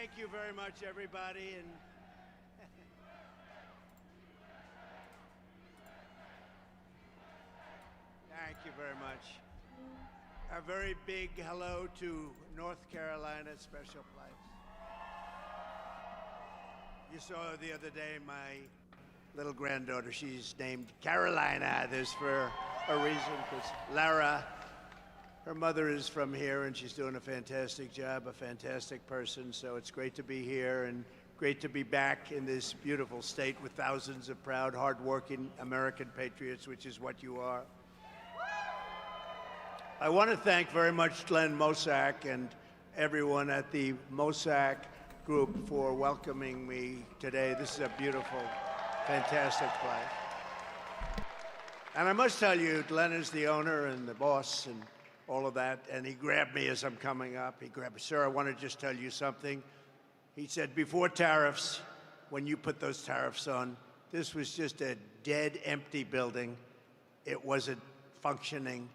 Thank you very much, everybody. And thank you very much. A very big hello to North Carolina special place. You saw the other day my little granddaughter, she's named Carolina. This for a reason, because Lara, her mother is from here, and she's doing a fantastic job, a fantastic person. So it's great to be here and great to be back in this beautiful state with thousands of proud, hardworking American patriots, which is what you are. I want to thank very much Glenn Mosak and everyone at the Mosak Group for welcoming me today. This is a beautiful, fantastic place. And I must tell you, Glenn is the owner and the boss and all of that, and he grabbed me as I'm coming up. He grabbed me, sir, I want to just tell you something. He said, before tariffs, when you put those tariffs on, this was just a dead, empty building. It wasn't functioning.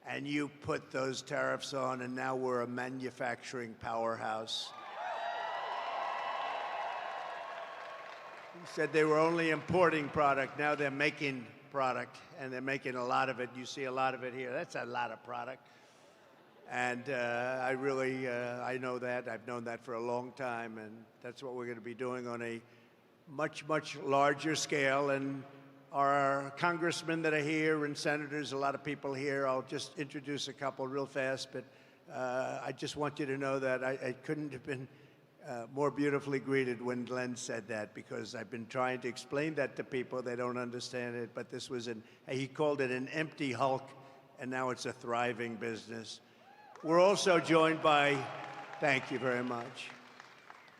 And you put those tariffs on, and now we're a manufacturing powerhouse. He said they were only importing product. Now they're making product, and they're making a lot of it. You see a lot of it here. That's a lot of product. And I know that. I've known that for a long time, and that's what we're going to be doing on a much, much larger scale. And our congressmen that are here and senators, a lot of people here. I'll just introduce a couple real fast, but I just want you to know that I couldn't have been more beautifully greeted when Glenn said that, because I've been trying to explain that to people. They don't understand it, but this was he called it an empty hulk, and now it's a thriving business. We're also joined by, thank you very much.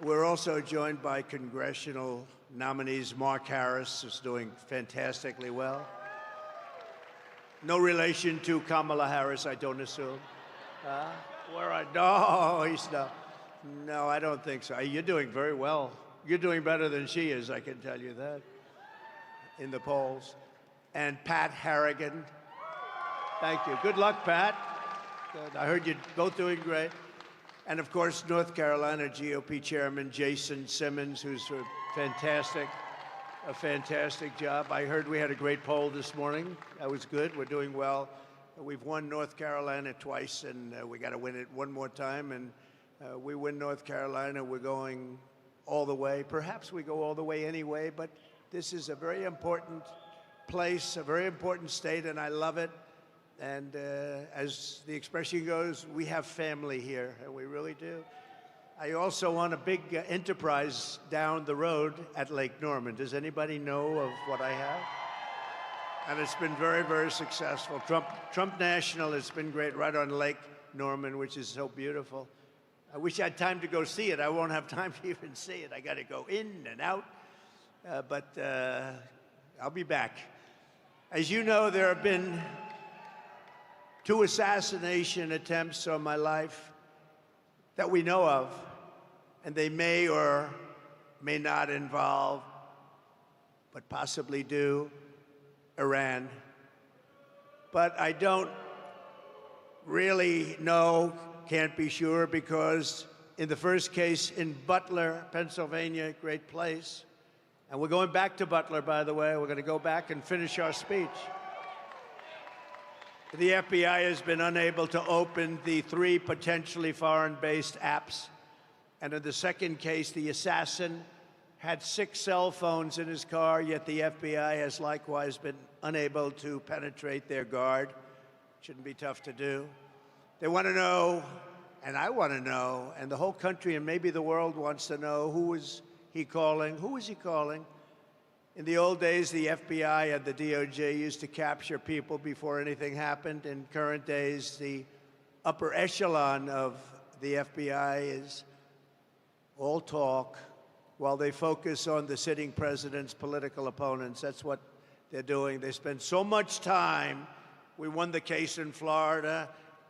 We're also joined by congressional nominees. Mark Harris is doing fantastically well. No relation to Kamala Harris, I don't assume. No, he's not. No, I don't think so. You're doing very well. You're doing better than she is, I can tell you that, in the polls. And Pat Harrigan. Thank you. Good luck, Pat. Good. I heard you're both doing great. And of course, North Carolina GOP Chairman Jason Simmons, who's a fantastic job. I heard we had a great poll this morning. That was good. We're doing well. We've won North Carolina twice, and we got to win it one more time. And we win North Carolina, we're going all the way. Perhaps we go all the way anyway, but this is a very important place, a very important state, and I love it. And as the expression goes, we have family here, and we really do. I also want a big enterprise down the road at Lake Norman. Does anybody know of what I have? And it's been very, very successful. Trump National has been great right on Lake Norman, which is so beautiful. I wish I had time to go see it. I won't have time to even see it. I got to go in and out, but I'll be back. As you know, there have been 2 assassination attempts on my life that we know of, and they may or may not involve, but possibly do, Iran. But I don't really know, can't be sure, because in the first case in Butler, Pennsylvania, great place, and we're going back to Butler, by the way. We're going to go back and finish our speech. The FBI has been unable to open the 3 potentially foreign-based apps. And in the second case, the assassin had 6 cell phones in his car, yet the FBI has likewise been unable to penetrate their guard. Shouldn't be tough to do. They want to know, and I want to know, and the whole country and maybe the world wants to know, who is he calling? Who is he calling? In the old days, the FBI and the DOJ used to capture people before anything happened. In current days, the upper echelon of the FBI is all talk while they focus on the sitting president's political opponents. That's what they're doing. They spend so much time. We won the case in Florida.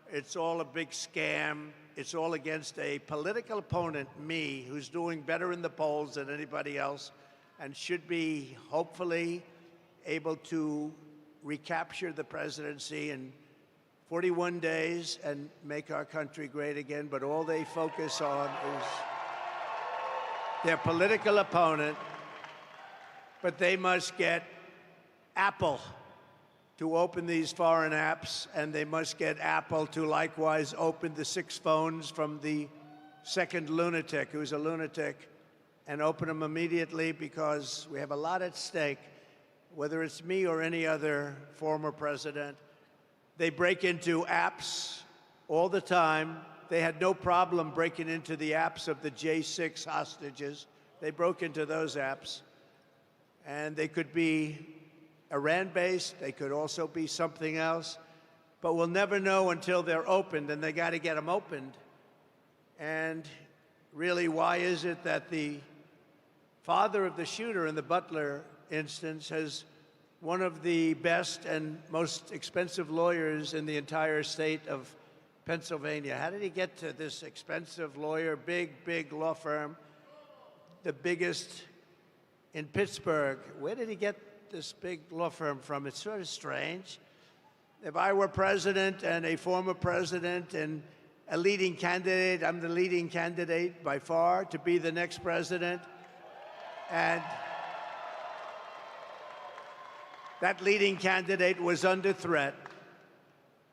It's all a big scam. It's all against a political opponent, me, who's doing better in the polls than anybody else, and should be hopefully able to recapture the presidency in 41 days and make our country great again. But all they focus on is their political opponent, but they must get Apple to open these foreign apps, and they must get Apple to likewise open the 6 phones from the second lunatic, who's a lunatic, and open them immediately, because we have a lot at stake. Whether it's me or any other former president, they break into apps all the time. They had no problem breaking into the apps of the J6 hostages. They broke into those apps. And they could be Iran-based. They could also be something else. But we'll never know until they're opened, and they got to get them opened. And really, why is it that the father of the shooter in the Butler instance has one of the best and most expensive lawyers in the entire state of Pennsylvania? How did he get to this expensive lawyer, big law firm, the biggest in Pittsburgh? Where did he get this big law firm from? It's sort of strange. If I were president and a former president and a leading candidate, I'm the leading candidate by far to be the next president. And that leading candidate was under threat.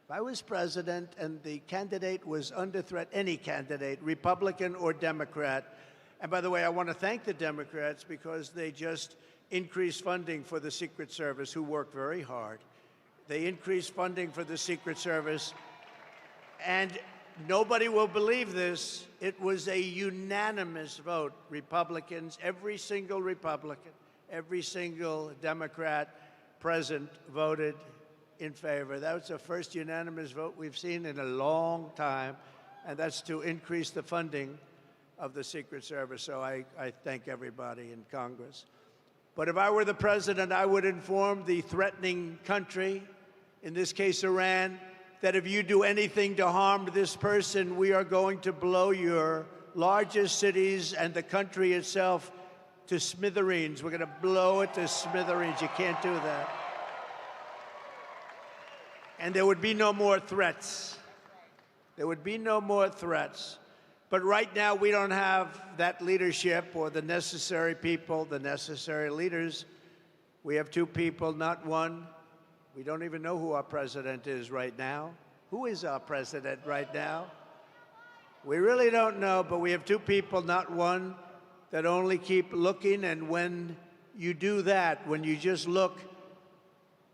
If I was president and the candidate was under threat, any candidate, Republican or Democrat, and by the way, I want to thank the Democrats because they just increased funding for the Secret Service, who worked very hard. They increased funding for the Secret Service, and nobody will believe this. It was a unanimous vote. Republicans, every single Republican, every single Democrat present voted in favor. That was the first unanimous vote we've seen in a long time, and that's to increase the funding of the Secret Service. So I thank everybody in Congress. But if I were the president, I would inform the threatening country, in this case Iran, that if you do anything to harm this person, we are going to blow your largest cities and the country itself to smithereens. We're going to blow it to smithereens. You can't do that. And there would be no more threats. There would be no more threats. But right now, we don't have that leadership or the necessary people, the necessary leaders. We have 2 people, not one. We don't even know who our president is right now. Who is our president right now? We really don't know, but we have 2 people, not one, that only keep looking. And when you do that, when you just look,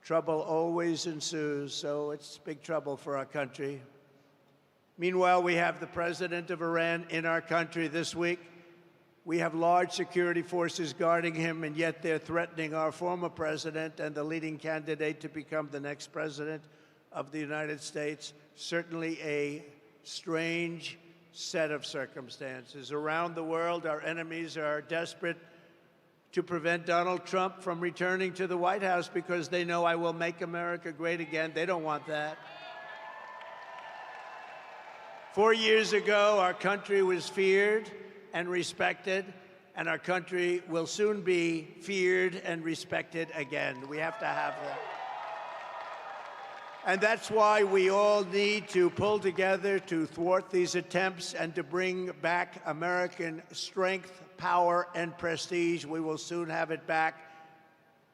trouble always ensues. So it's big trouble for our country. Meanwhile, we have the president of Iran in our country this week. We have large security forces guarding him, and yet they're threatening our former president and the leading candidate to become the next president of the United States. Certainly a strange set of circumstances. Around the world, our enemies are desperate to prevent Donald Trump from returning to the White House because they know I will make America great again. They don't want that. 4 years ago, our country was feared and respected, and our country will soon be feared and respected again. We have to have that. And that's why we all need to pull together to thwart these attempts and to bring back American strength, power, and prestige. We will soon have it back.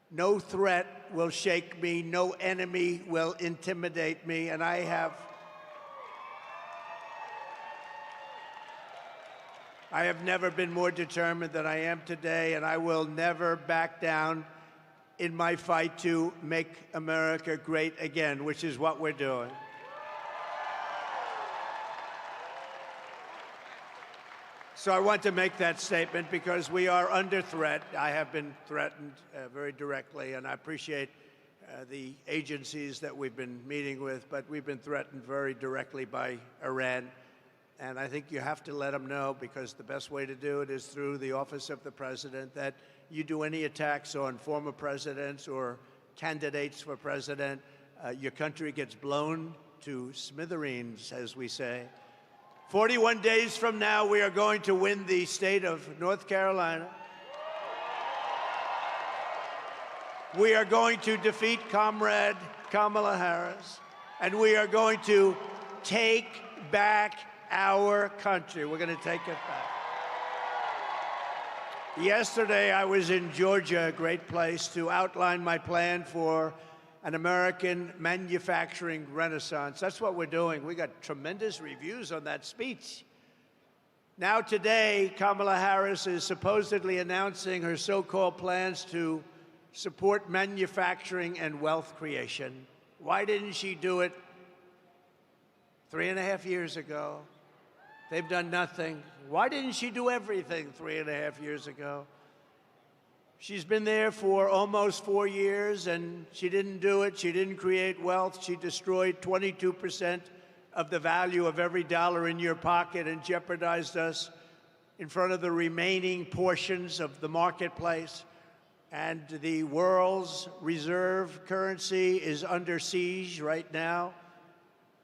No threat will shake me. No enemy will intimidate me. And I have never been more determined than I am today, and I will never back down in my fight to make America great again, which is what we're doing. So I want to make that statement because we are under threat. I have been threatened very directly, and I appreciate the agencies that we've been meeting with, but we've been threatened very directly by Iran. And I think you have to let them know, because the best way to do it is through the office of the president, that you do any attacks on former presidents or candidates for president, your country gets blown to smithereens, as we say. 41 days from now, we are going to win the state of North Carolina. We are going to defeat Comrade Kamala Harris, and we are going to take back our country. We're going to take it back. Yesterday, I was in Georgia, a great place, to outline my plan for an American manufacturing renaissance. That's what we're doing. We got tremendous reviews on that speech. Now today, Kamala Harris is supposedly announcing her so-called plans to support manufacturing and wealth creation. Why didn't she do it 3.5 years ago? They've done nothing. Why didn't she do everything 3.5 years ago? She's been there for almost 4 years, and she didn't do it. She didn't create wealth. She destroyed 22% of the value of every dollar in your pocket and jeopardized us in front of the remaining portions of the marketplace. And the world's reserve currency is under siege right now.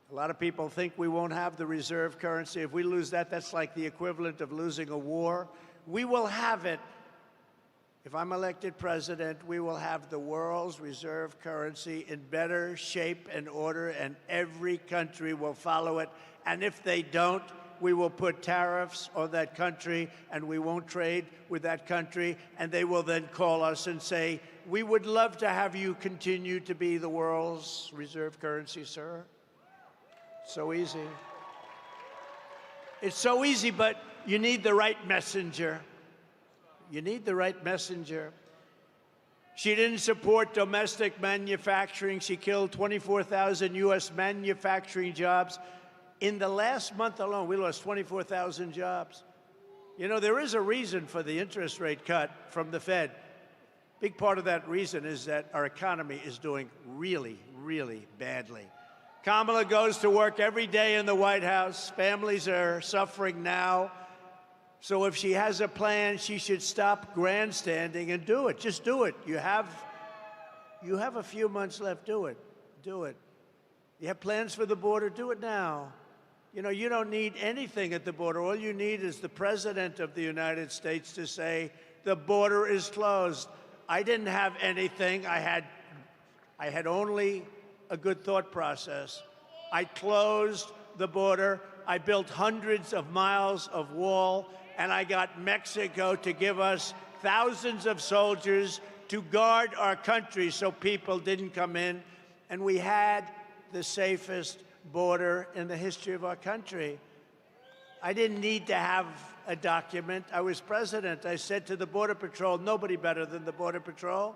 A lot of people think we won't have the reserve currency. If we lose that, that's like the equivalent of losing a war. We will have it. If I'm elected president, we will have the world's reserve currency in better shape and order, and every country will follow it. And if they don't, we will put tariffs on that country, and we won't trade with that country. And they will then call us and say, we would love to have you continue to be the world's reserve currency, sir. So easy. It's so easy, but you need the right messenger. You need the right messenger. She didn't support domestic manufacturing. She killed 24,000 U.S. manufacturing jobs. In the last month alone, we lost 24,000 jobs. You know, there is a reason for the interest rate cut from the Fed. Big part of that reason is that our economy is doing really, really badly. Kamala goes to work every day in the White House. Families are suffering now. So if she has a plan, she should stop grandstanding and do it. Just do it. You have a few months left. Do it. Do it. You have plans for the border? Do it now. You know, you don't need anything at the border. All you need is the President of the United States to say, the border is closed. I didn't have anything. I had only a good thought process. I closed the border. I built hundreds of miles of wall, and I got Mexico to give us thousands of soldiers to guard our country so people didn't come in. And we had the safest border in the history of our country. I didn't need to have a document. I was president. I said to the Border Patrol, nobody better than the Border Patrol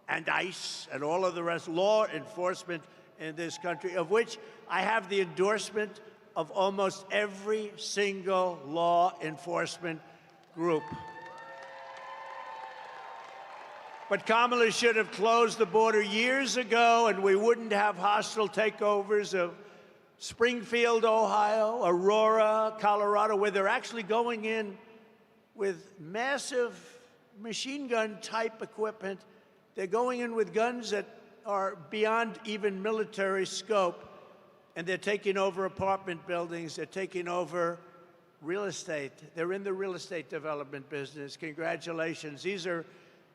and ICE and all of the rest, law enforcement in this country, of which I have the endorsement of almost every single law enforcement group. But Kamala should have closed the border years ago, and we wouldn't have hostile takeovers of Springfield, Ohio, Aurora, Colorado, where they're actually going in with massive machine gun type equipment. They're going in with guns that are beyond even military scope, and they're taking over apartment buildings. They're taking over real estate. They're in the real estate development business. Congratulations. These are,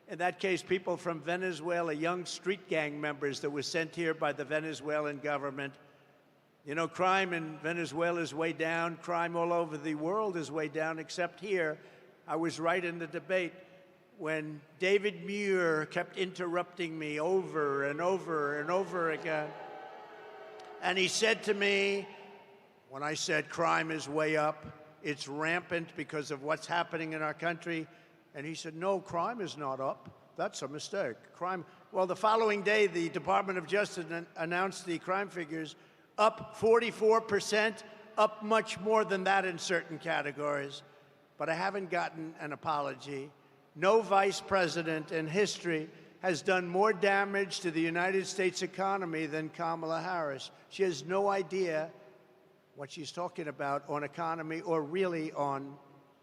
in that case, people from Venezuela, young street gang members that were sent here by the Venezuelan government. You know, crime in Venezuela is way down. Crime all over the world is way down, except here. I was right in the debate when David Muir kept interrupting me over and over and over again. And he said to me, when I said crime is way up, it's rampant because of what's happening in our country. And he said, no, crime is not up. That's a mistake. Crime. Well, the following day, the Department of Justice announced the crime figures up 44%, up much more than that in certain categories. But I haven't gotten an apology. No vice president in history has done more damage to the United States economy than Kamala Harris. She has no idea what she's talking about on economy or really on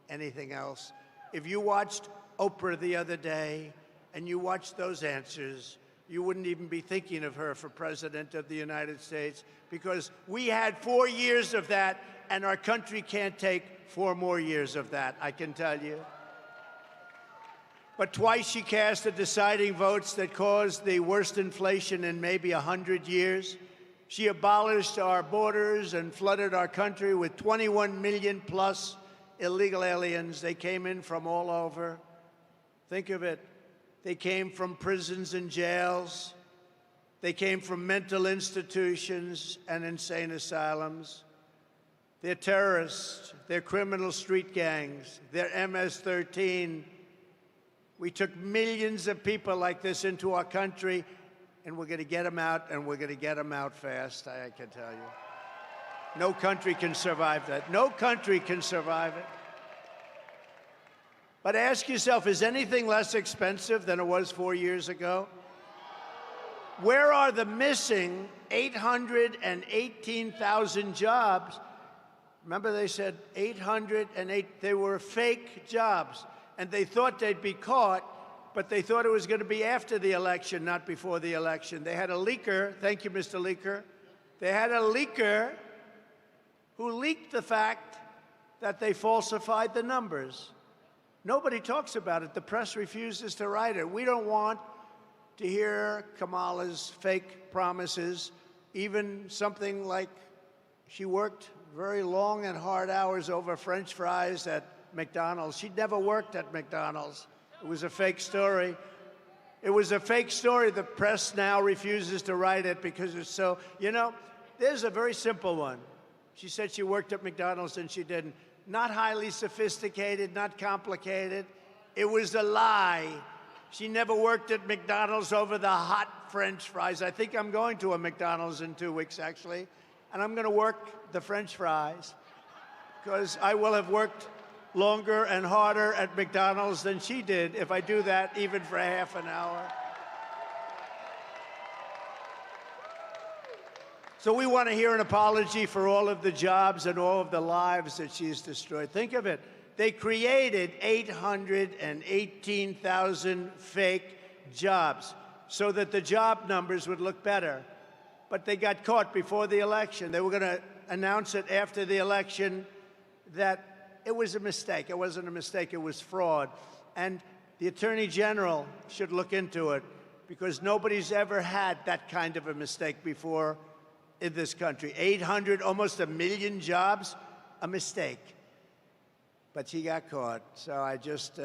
anything else. If you watched Oprah the other day and you watched those answers, you wouldn't even be thinking of her for president of the United States, because we had 4 years of that, and our country can't take 4 more years of that, I can tell you. But twice she cast the deciding votes that caused the worst inflation in maybe 100 years. She abolished our borders and flooded our country with 21 million plus illegal aliens. They came in from all over. Think of it. They came from prisons and jails. They came from mental institutions and insane asylums. They're terrorists. They're criminal street gangs. They're MS-13. We took millions of people like this into our country, and we're going to get them out, and we're going to get them out fast, I can tell you. No country can survive that. No country can survive it. But ask yourself, is anything less expensive than it was 4 years ago? Where are the missing 818,000 jobs? Remember, they said 808, they were fake jobs. And they thought they'd be caught, but they thought it was going to be after the election, not before the election. They had a leaker, thank you, Mr. Leaker. They had a leaker who leaked the fact that they falsified the numbers. Nobody talks about it. The press refuses to write it. We don't want to hear Kamala's fake promises, even something like she worked very long and hard hours over French fries at McDonald's. She'd never worked at McDonald's. It was a fake story. It was a fake story. The press now refuses to write it because it's so, you know, there's a very simple one. She said she worked at McDonald's and she didn't. Not highly sophisticated, not complicated. It was a lie. She never worked at McDonald's over the hot French fries. I think I'm going to a McDonald's in 2 weeks, actually, and I'm going to work the French fries because I will have worked longer and harder at McDonald's than she did if I do that even for a half an hour. So we want to hear an apology for all of the jobs and all of the lives that she's destroyed. Think of it. They created 818,000 fake jobs so that the job numbers would look better. But they got caught before the election. They were going to announce it after the election that it was a mistake. It wasn't a mistake. It was fraud. And the Attorney General should look into it because nobody's ever had that kind of a mistake before in this country. 800, almost 1 million jobs, a mistake. But she got caught. So I just,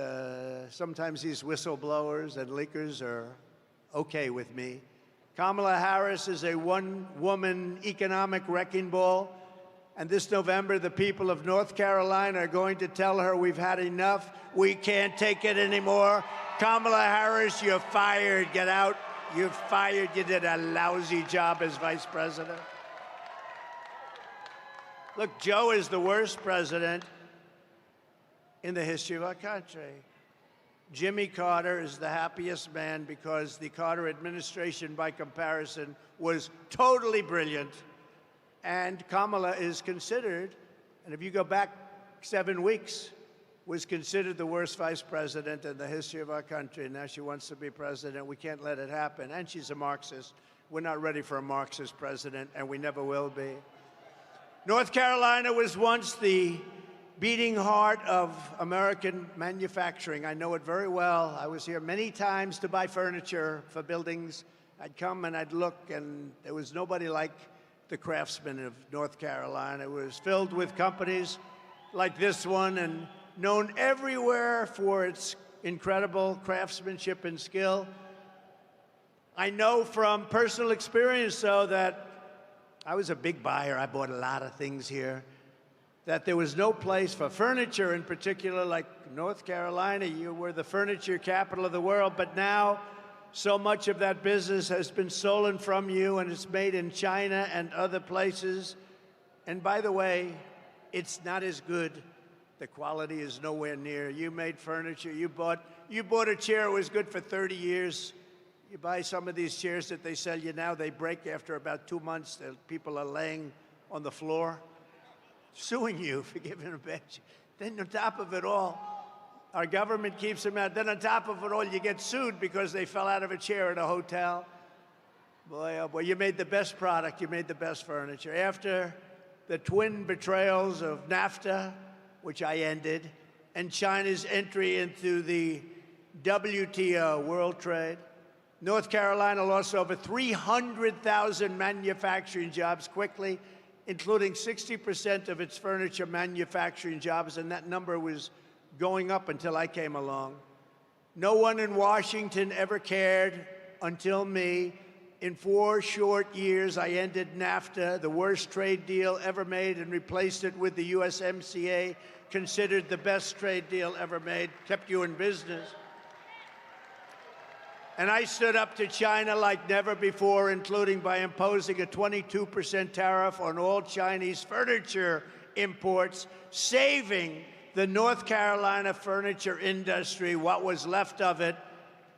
sometimes these whistleblowers and leakers are okay with me. Kamala Harris is a one-woman economic wrecking ball. And this November, the people of North Carolina are going to tell her we've had enough. We can't take it anymore. Kamala Harris, you're fired. Get out. You're fired. You did a lousy job as vice president. Look, Joe is the worst president in the history of our country. Jimmy Carter is the happiest man because the Carter administration, by comparison, was totally brilliant. And Kamala is considered, and if you go back 7 weeks, was considered the worst vice president in the history of our country. And now she wants to be president. We can't let it happen. And she's a Marxist. We're not ready for a Marxist president, and we never will be. North Carolina was once the beating heart of American manufacturing. I know it very well. I was here many times to buy furniture for buildings. I'd come and I'd look, and there was nobody like the craftsmen of North Carolina. It was filled with companies like this one and known everywhere for its incredible craftsmanship and skill. I know from personal experience, though, that I was a big buyer. I bought a lot of things here. That there was no place for furniture in particular, like North Carolina. You were the furniture capital of the world, but now so much of that business has been stolen from you, and it's made in China and other places. And by the way, it's not as good. The quality is nowhere near. You made furniture. You bought a chair. It was good for 30 years. You buy some of these chairs that they sell you now, they break after about 2 months. People are laying on the floor, suing you for giving them a bad chair. Then on top of it all, our government keeps them out. Then on top of it all, you get sued because they fell out of a chair at a hotel. Boy, oh boy, you made the best product. You made the best furniture. After the twin betrayals of NAFTA, which I ended, and China's entry into the WTO, World Trade, North Carolina lost over 300,000 manufacturing jobs quickly, including 60% of its furniture manufacturing jobs, and that number was going up until I came along. No one in Washington ever cared until me. In 4 short years, I ended NAFTA, the worst trade deal ever made, and replaced it with the USMCA, considered the best trade deal ever made, kept you in business. And I stood up to China like never before, including by imposing a 22% tariff on all Chinese furniture imports, saving the North Carolina furniture industry, what was left of it,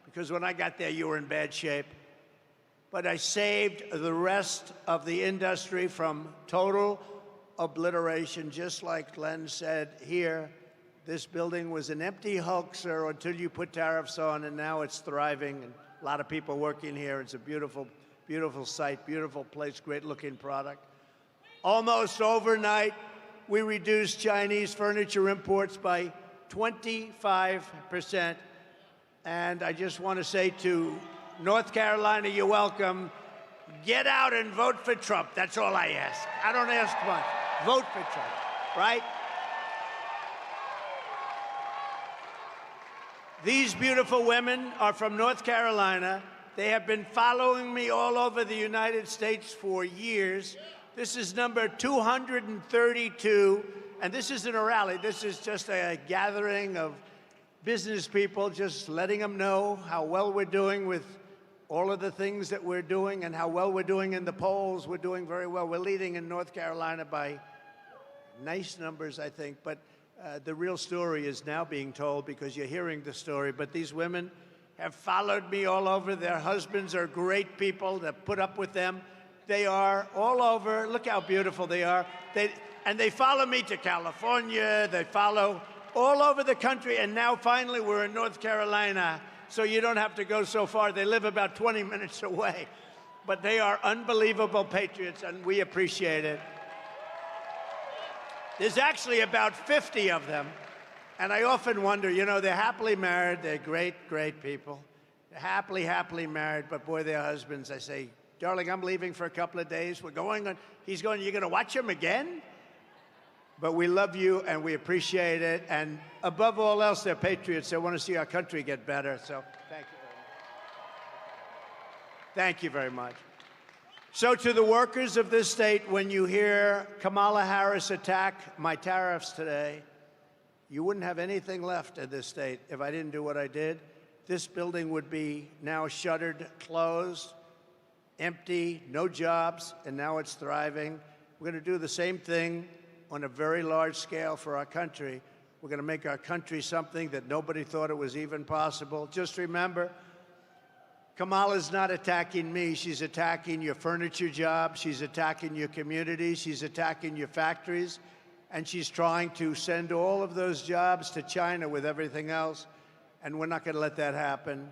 because when I got there, you were in bad shape. But I saved the rest of the industry from total obliteration, just like Len said here. This building was an empty hoaxer until you put tariffs on, and now it's thriving. And a lot of people working here. It's a beautiful, beautiful site, beautiful place, great-looking product. Almost overnight, we reduced Chinese furniture imports by 25%. And I just want to say to North Carolina, you're welcome. Get out and vote for Trump. That's all I ask. I don't ask much. Vote for Trump, right? These beautiful women are from North Carolina. They have been following me all over the United States for years. This is number 232, and this isn't a rally. This is just a gathering of business people, just letting them know how well we're doing with all of the things that we're doing and how well we're doing in the polls. We're doing very well. We're leading in North Carolina by nice numbers, I think, but the real story is now being told because you're hearing the story. But these women have followed me all over. Their husbands are great people that put up with them. They are all over. Look how beautiful they are. And they follow me to California. They follow all over the country. And now finally we're in North Carolina, so you don't have to go so far. They live about 20 minutes away. But they are unbelievable patriots, and we appreciate it. There's actually about 50 of them. And I often wonder, you know, they're happily married. They're great, great people. They're happily married. But boy, their husbands, I say, darling, I'm leaving for a couple of days. We're going on. He's going, you're going to watch him again? But we love you, and we appreciate it. And above all else, they're patriots. They want to see our country get better. So thank you very much. Thank you very much. So to the workers of this state, when you hear Kamala Harris attack my tariffs today, you wouldn't have anything left in this state if I didn't do what I did. This building would be now shuttered, closed, empty, no jobs, and now it's thriving. We're going to do the same thing on a very large scale for our country. We're going to make our country something that nobody thought it was even possible. Just remember, Kamala's not attacking me. She's attacking your furniture jobs. She's attacking your communities. She's attacking your factories. And she's trying to send all of those jobs to China with everything else. And we're not going to let that happen.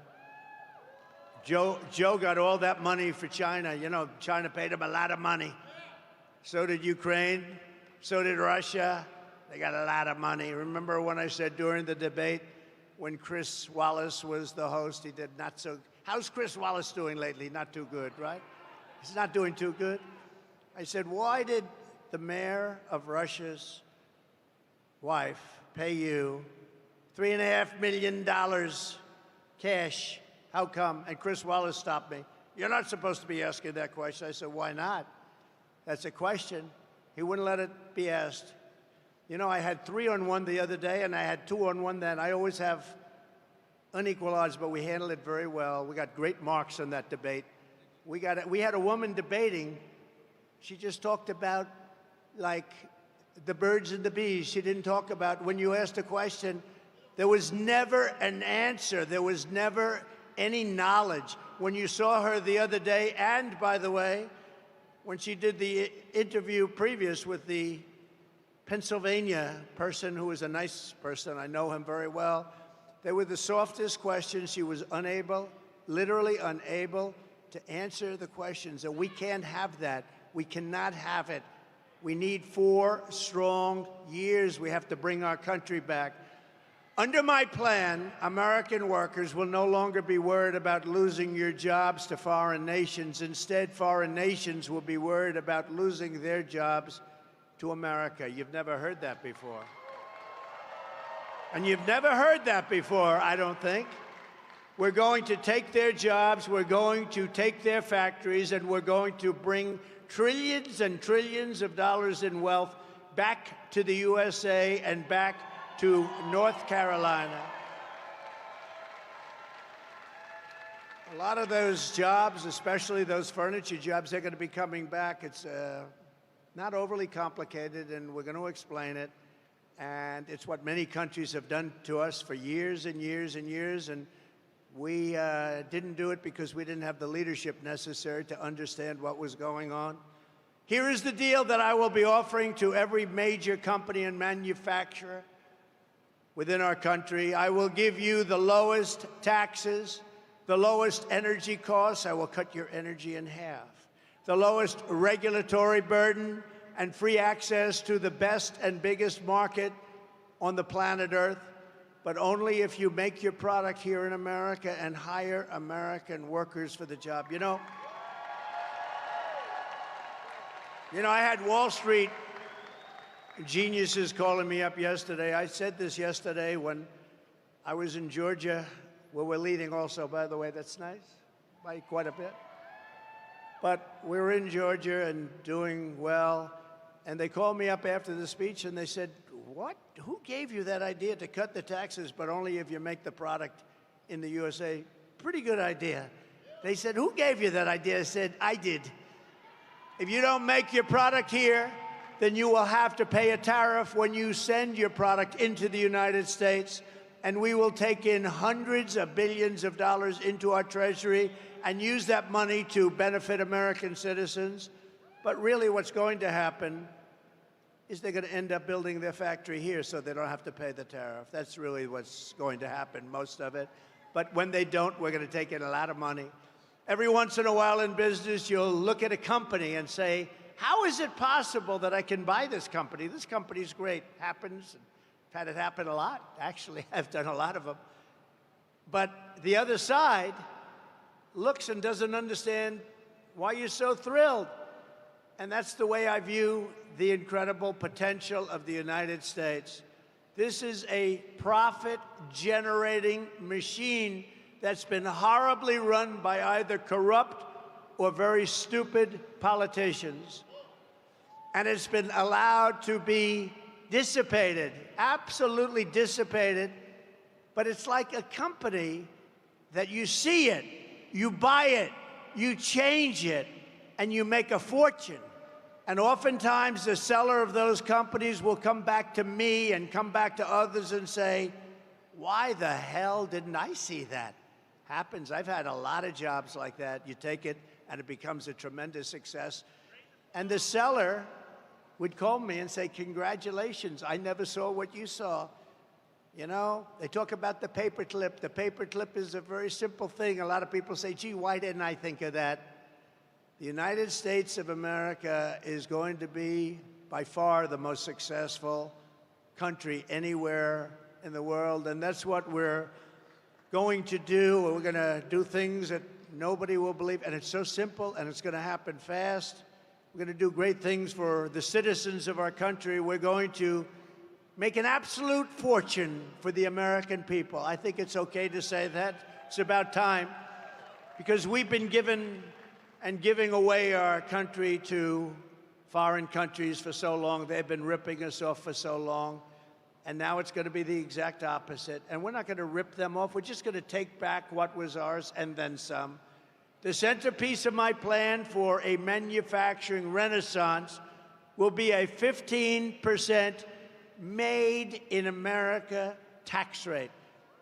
Joe got all that money for China. You know, China paid him a lot of money. So did Ukraine. So did Russia. They got a lot of money. Remember when I said during the debate, when Chris Wallace was the host, he did not so. How's Chris Wallace doing lately? Not too good, right? He's not doing too good. I said, why did the mayor of Russia's wife pay you $3.5 million cash? How come? And Chris Wallace stopped me. You're not supposed to be asking that question. I said, why not? That's a question. He wouldn't let it be asked. You know, I had 3-on-1 the other day, and I had 2-on-1 then. I always have unequal odds, but we handled it very well. We got great marks on that debate. We had a woman debating. She just talked about, like, the birds and the bees. She didn't talk about, when you asked a question, there was never an answer. There was never any knowledge. When you saw her the other day, and by the way, when she did the interview previous with the Pennsylvania person who was a nice person, I know him very well, they were the softest questions. She was unable, literally unable, to answer the questions. And we can't have that. We cannot have it. We need 4 strong years. We have to bring our country back. Under my plan, American workers will no longer be worried about losing your jobs to foreign nations. Instead, foreign nations will be worried about losing their jobs to America. You've never heard that before. And you've never heard that before, I don't think. We're going to take their jobs, we're going to take their factories, and we're going to bring trillions and trillions of dollars in wealth back to the USA and back to North Carolina. A lot of those jobs, especially those furniture jobs, they're going to be coming back. It's not overly complicated, and we're going to explain it. And it's what many countries have done to us for years and years and years. And we didn't do it because we didn't have the leadership necessary to understand what was going on. Here is the deal that I will be offering to every major company and manufacturer within our country. I will give you the lowest taxes, the lowest energy costs. I will cut your energy in half. The lowest regulatory burden and free access to the best and biggest market on the planet Earth, but only if you make your product here in America and hire American workers for the job. You know, I had Wall Street geniuses calling me up yesterday. I said this yesterday when I was in Georgia, where we're leading also, by the way. That's nice, by quite a bit. But we were in Georgia and doing well, and they called me up after the speech and they said, "What? Who gave you that idea to cut the taxes, but only if you make the product in the USA?" Pretty good idea. They said, "Who gave you that idea?" I said, "I did. If you don't make your product here, then you will have to pay a tariff when you send your product into the United States, and we will take in hundreds of billions of dollars into our treasury and use that money to benefit American citizens." But really what's going to happen is they're going to end up building their factory here so they don't have to pay the tariff. That's really what's going to happen, most of it. But when they don't, we're going to take in a lot of money. Every once in a while in business, you'll look at a company and say, how is it possible that I can buy this company? This company's great. Happens. I've had it happen a lot. Actually, I've done a lot of them. But the other side looks and doesn't understand why you're so thrilled. And that's the way I view the incredible potential of the United States. This is a profit-generating machine that's been horribly run by either corrupt or very stupid politicians. And it's been allowed to be dissipated, absolutely dissipated. But it's like a company that you see it, you buy it, you change it, and you make a fortune. And oftentimes the seller of those companies will come back to me and come back to others and say, why the hell didn't I see that? Happens. I've had a lot of jobs like that. You take it and it becomes a tremendous success. And the seller would call me and say, congratulations, I never saw what you saw. You know, they talk about the paperclip. The paperclip is a very simple thing. A lot of people say, gee, why didn't I think of that? The United States of America is going to be, by far, the most successful country anywhere in the world, and that's what we're going to do. We're going to do things that nobody will believe, and it's so simple, and it's going to happen fast. We're going to do great things for the citizens of our country. We're going to make an absolute fortune for the American people. I think it's okay to say that. It's about time, because we've been given and giving away our country to foreign countries for so long. They've been ripping us off for so long. And now it's going to be the exact opposite. And we're not going to rip them off. We're just going to take back what was ours and then some. The centerpiece of my plan for a manufacturing renaissance will be a 15% made in America tax rate.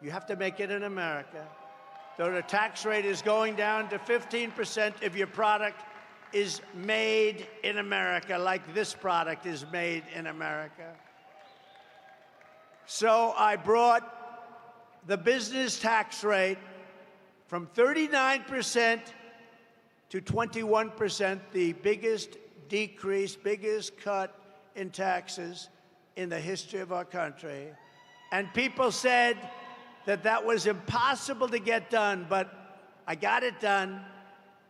You have to make it in America. So the tax rate is going down to 15% if your product is made in America, like this product is made in America. So I brought the business tax rate from 39% to 21%, the biggest decrease, biggest cut in taxes in the history of our country. And people said that that was impossible to get done, but I got it done,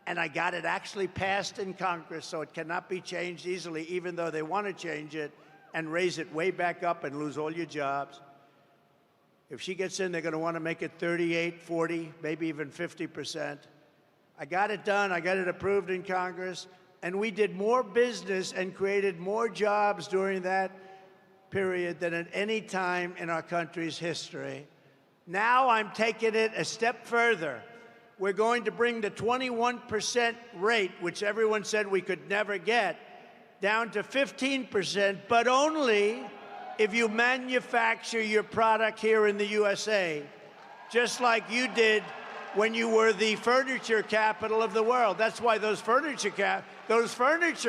and I got it actually passed in Congress, so it cannot be changed easily, even though they want to change it and raise it way back up and lose all your jobs. If she gets in, they're going to want to make it 38, 40, maybe even 50%. I got it done. I got it approved in Congress. And we did more business and created more jobs during that period than at any time in our country's history. Now I'm taking it a step further. We're going to bring the 21% rate, which everyone said we could never get, down to 15%, but only if you manufacture your product here in the USA, just like you did when you were the furniture capital of the world. That's why those furniture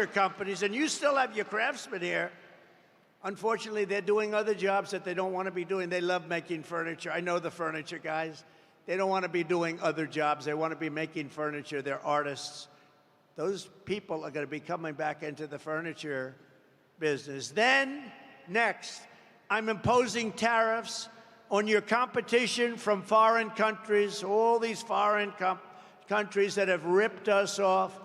companies, and you still have your craftsmen here, unfortunately, they're doing other jobs that they don't want to be doing. They love making furniture. I know the furniture guys. They don't want to be doing other jobs. They want to be making furniture. They're artists. Those people are going to be coming back into the furniture business. Then, next, I'm imposing tariffs on your competition from foreign countries, all these foreign countries that have ripped us off,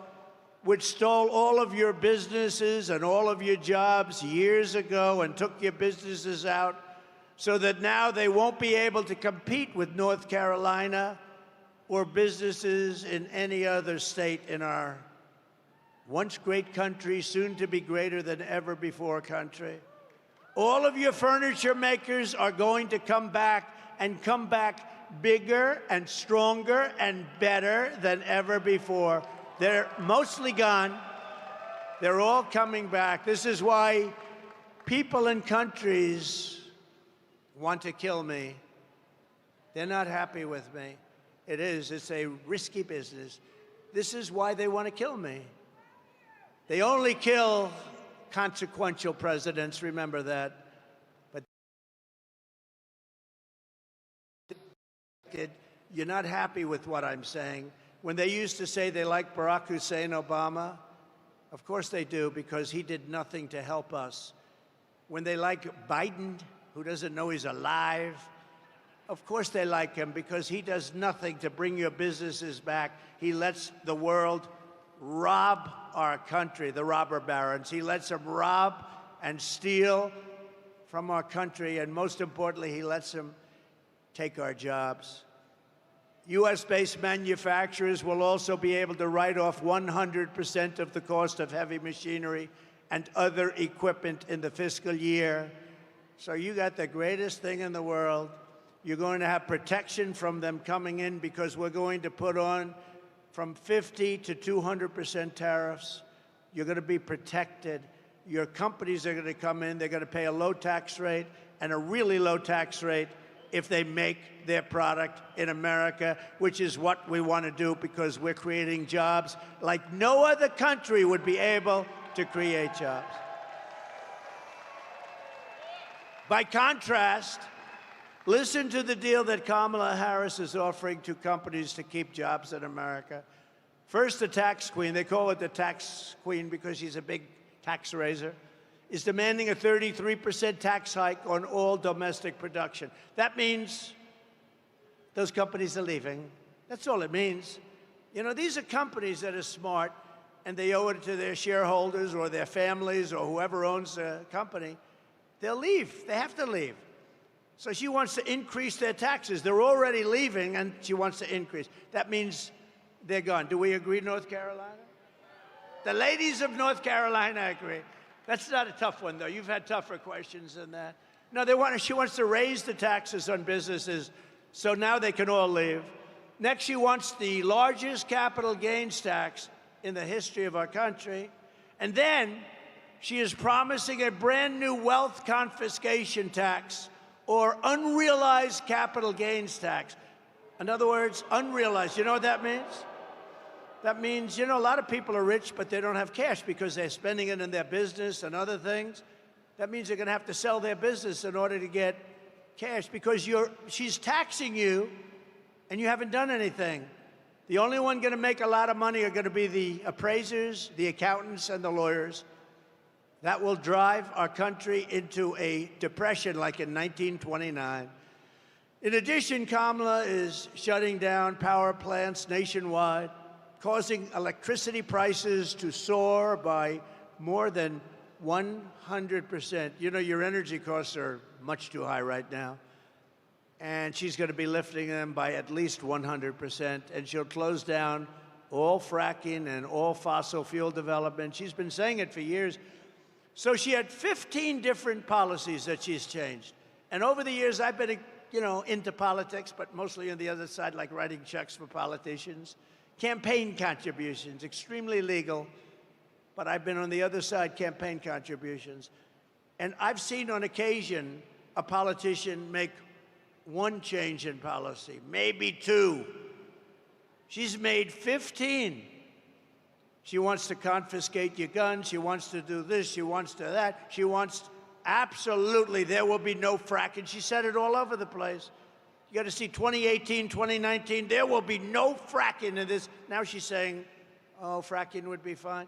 which stole all of your businesses and all of your jobs years ago and took your businesses out, so that now they won't be able to compete with North Carolina or businesses in any other state in our once great country, soon to be greater than ever before country. All of your furniture makers are going to come back and come back bigger and stronger and better than ever before. They're mostly gone. They're all coming back. This is why people in countries want to kill me. They're not happy with me. It's a risky business. This is why they want to kill me. They only kill consequential presidents, remember that. But you're not happy with what I'm saying. When they used to say they like Barack Hussein Obama, of course they do, because he did nothing to help us. When they like Biden, who doesn't know he's alive, of course they like him, because he does nothing to bring your businesses back. He lets the world rob our country, the robber barons. He lets them rob and steal from our country, and most importantly, he lets them take our jobs. U.S.-based manufacturers will also be able to write off 100% of the cost of heavy machinery and other equipment in the fiscal year. So you got the greatest thing in the world. You're going to have protection from them coming in, because we're going to put on from 50 to 200% tariffs. You're going to be protected. Your companies are going to come in. They're going to pay a low tax rate and a really low tax rate if they make their product in America, which is what we want to do, because we're creating jobs like no other country would be able to create jobs. By contrast, listen to the deal that Kamala Harris is offering to companies to keep jobs in America. First, the tax queen, they call it the tax queen because she's a big tax raiser, is demanding a 33% tax hike on all domestic production. That means those companies are leaving. That's all it means. You know, these are companies that are smart, and they owe it to their shareholders or their families or whoever owns the company. They'll leave. They have to leave. So she wants to increase their taxes. They're already leaving, and she wants to increase. That means they're gone. Do we agree, North Carolina? The ladies of North Carolina agree. That's not a tough one, though. You've had tougher questions than that. No, she wants to raise the taxes on businesses, so now they can all leave. Next, she wants the largest capital gains tax in the history of our country. And then she is promising a brand new wealth confiscation tax, or unrealized capital gains tax. In other words, unrealized. You know what that means? That means, you know, a lot of people are rich, but they don't have cash because they're spending it in their business and other things. That means they're going to have to sell their business in order to get cash, because she's taxing you and you haven't done anything. The only one going to make a lot of money are going to be the appraisers, the accountants, and the lawyers. That will drive our country into a depression like in 1929. In addition, Kamala is shutting down power plants nationwide, causing electricity prices to soar by more than 100%. You know, your energy costs are much too high right now. and she's going to be lifting them by at least 100%, and she'll close down all fracking and all fossil fuel development. She's been saying it for years. So she had 15 different policies that she's changed. And over the years, I've been, into politics, but mostly on the other side, like writing checks for politicians. Campaign contributions, extremely legal, but I've been on the other side, campaign contributions. And I've seen on occasion a politician make one change in policy, maybe two. She's made 15. She wants to confiscate your guns. She wants to do this. She wants to that. She wants, absolutely, there will be no fracking. She said it all over the place. You got to see 2018, 2019, there will be no fracking in this. Now she's saying, oh, fracking would be fine.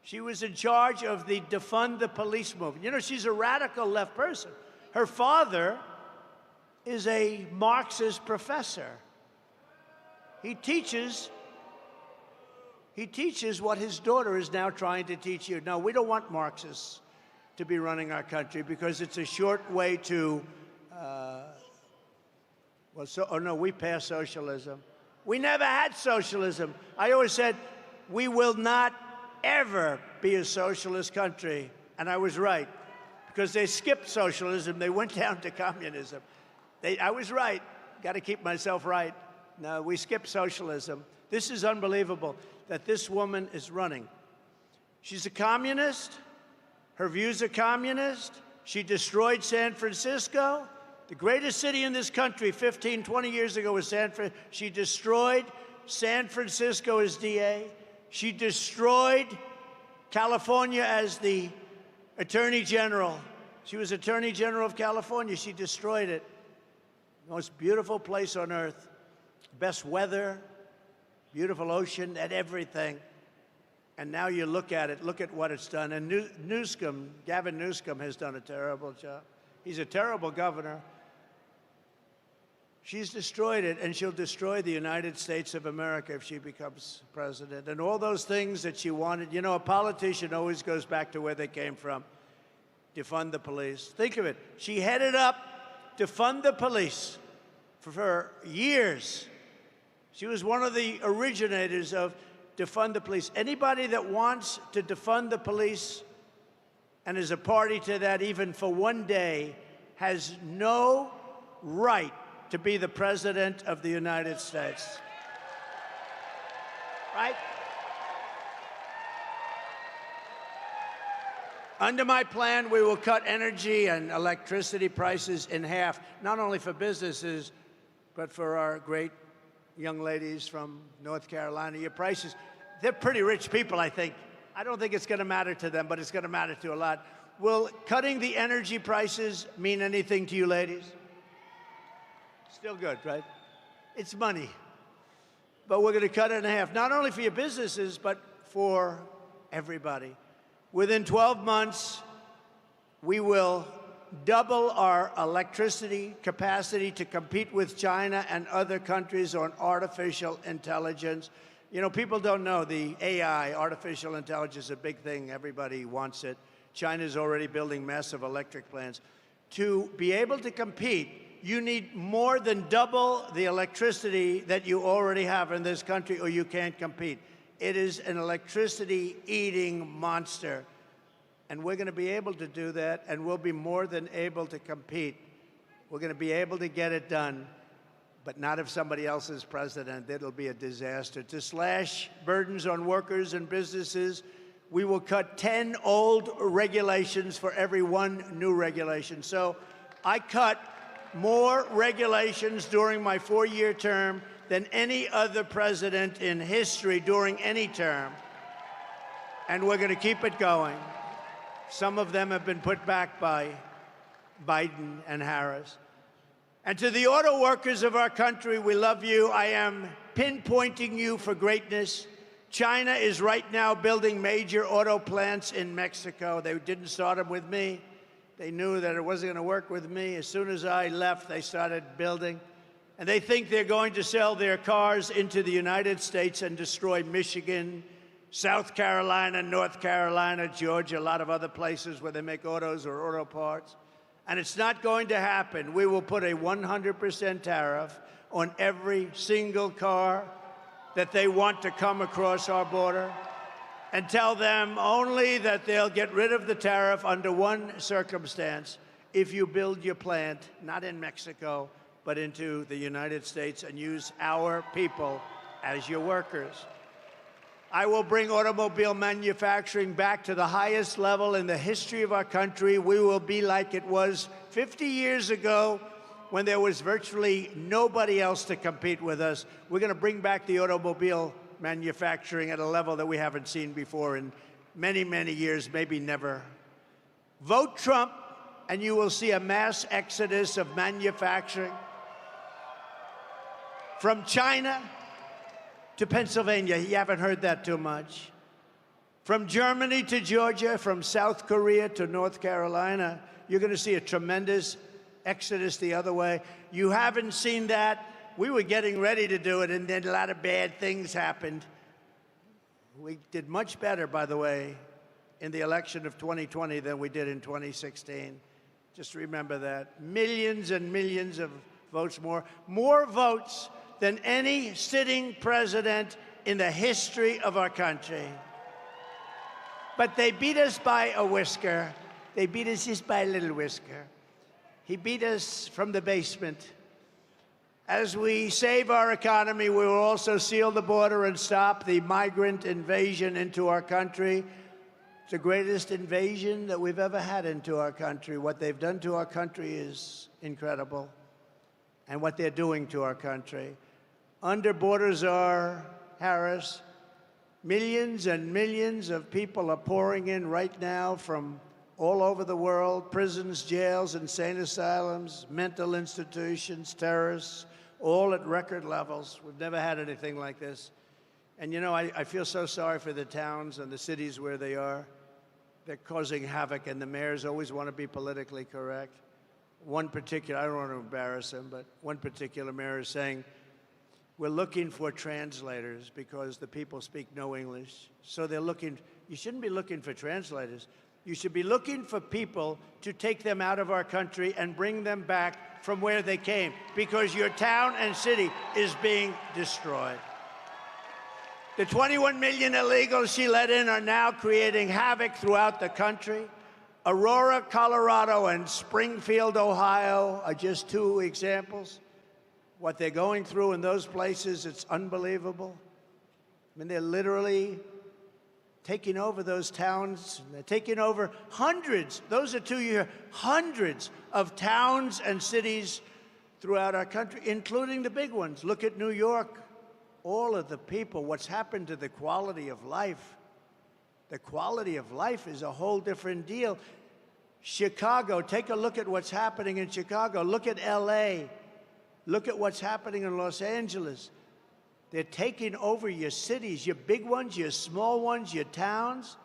She was in charge of the defund the police movement. She's a radical left person. Her father is a Marxist professor. He teaches what his daughter is now trying to teach you. No, we don't want Marxists to be running our country because it's a short way to, we passed socialism. We never had socialism. I always said, we will not ever be a socialist country. And I was right, because they skipped socialism. They went down to communism. I was right. Got to keep myself right. No, we skipped socialism. This is unbelievable that this woman is running. She's a communist. Her views are communist. She destroyed San Francisco. The greatest city in this country 15, 20 years ago was San Francisco. She destroyed San Francisco as DA. She destroyed California as the Attorney General. She was Attorney General of California. She destroyed it. Most beautiful place on earth. Best weather, beautiful ocean, and everything. And now you look at it, look at what it's done. And Newsom, Gavin Newsom, has done a terrible job. He's a terrible governor. She's destroyed it, and she'll destroy the United States of America if she becomes president. And all those things that she wanted, a politician always goes back to where they came from. Defund the police. Think of it. She headed up defund the police for years. She was one of the originators of defund the police. Anybody that wants to defund the police and is a party to that even for one day has no right to be the President of the United States. Right? Under my plan, we will cut energy and electricity prices in half, not only for businesses, but for our great young ladies from North Carolina. Your prices, they're pretty rich people, I think. I don't think it's going to matter to them, but it's going to matter to a lot. Will cutting the energy prices mean anything to you ladies? Still good, right? It's money. But we're going to cut it in half, not only for your businesses, but for everybody. Within 12 months, we will double our electricity capacity to compete with China and other countries on artificial intelligence. People don't know the AI, artificial intelligence, is a big thing. Everybody wants it. China's already building massive electric plants. To be able to compete, you need more than double the electricity that you already have in this country, or you can't compete. It is an electricity-eating monster. And we're going to be able to do that, and we'll be more than able to compete. We're going to be able to get it done, but not if somebody else is president. It'll be a disaster. To slash burdens on workers and businesses, we will cut 10 old regulations for every one new regulation. So I cut more regulations during my 4-year term than any other president in history during any term. And we're going to keep it going. Some of them have been put back by Biden and Harris. And to the auto workers of our country, we love you. I am pinpointing you for greatness. China is right now building major auto plants in Mexico. They didn't start them with me. They knew that it wasn't going to work with me. As soon as I left, they started building. And they think they're going to sell their cars into the United States and destroy Michigan, South Carolina, North Carolina, Georgia, a lot of other places where they make autos or auto parts. And it's not going to happen. We will put a 100% tariff on every single car that they want to come across our border, and tell them only that they'll get rid of the tariff under one circumstance: if you build your plant, not in Mexico, but into the United States, and use our people as your workers. I will bring automobile manufacturing back to the highest level in the history of our country. We will be like it was 50 years ago, when there was virtually nobody else to compete with us. We're going to bring back the automobile manufacturing at a level that we haven't seen before in many, many years, maybe never. Vote Trump, and you will see a mass exodus of manufacturing from China to Pennsylvania. You haven't heard that too much. From Germany to Georgia, from South Korea to North Carolina, you're going to see a tremendous exodus the other way. You haven't seen that. We were getting ready to do it, and then a lot of bad things happened. We did much better, by the way, in the election of 2020 than we did in 2016. Just remember that. Millions and millions of votes more. More votes than any sitting president in the history of our country. But they beat us by a whisker. They beat us just by a little whisker. He beat us from the basement. As we save our economy, we will also seal the border and stop the migrant invasion into our country. It's the greatest invasion that we've ever had into our country. What they've done to our country is incredible, and what they're doing to our country. Under Border Czar Harris, millions and millions of people are pouring in right now from all over the world: prisons, jails, insane asylums, mental institutions, terrorists, all at record levels. We've never had anything like this. And you know, I feel so sorry for the towns and the cities where they are. They're causing havoc, and the mayors always want to be politically correct. One particular, I don't want to embarrass him, but one particular mayor is saying, we're looking for translators because the people speak no English. So they're looking. You shouldn't be looking for translators. You should be looking for people to take them out of our country and bring them back from where they came, because your town and city is being destroyed. The 21 million illegals she let in are now creating havoc throughout the country. Aurora, Colorado, and Springfield, Ohio are just two examples. What they're going through in those places, it's unbelievable. I mean, they're literally taking over those towns. They're taking over hundreds, those are 2 years, hundreds of towns and cities throughout our country, including the big ones. Look at New York. All of the people, what's happened to the quality of life. The quality of life is a whole different deal. Chicago, take a look at what's happening in Chicago. Look at LA. Look at what's happening in Los Angeles. They're taking over your cities, your big ones, your small ones, your towns.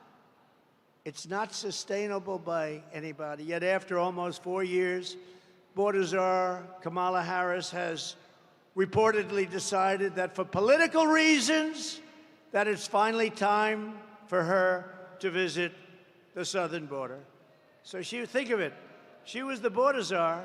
It's not sustainable by anybody. Yet after almost 4 years, Border Czar Kamala Harris has reportedly decided that for political reasons, that it's finally time for her to visit the southern border. So think of it. She was the border czar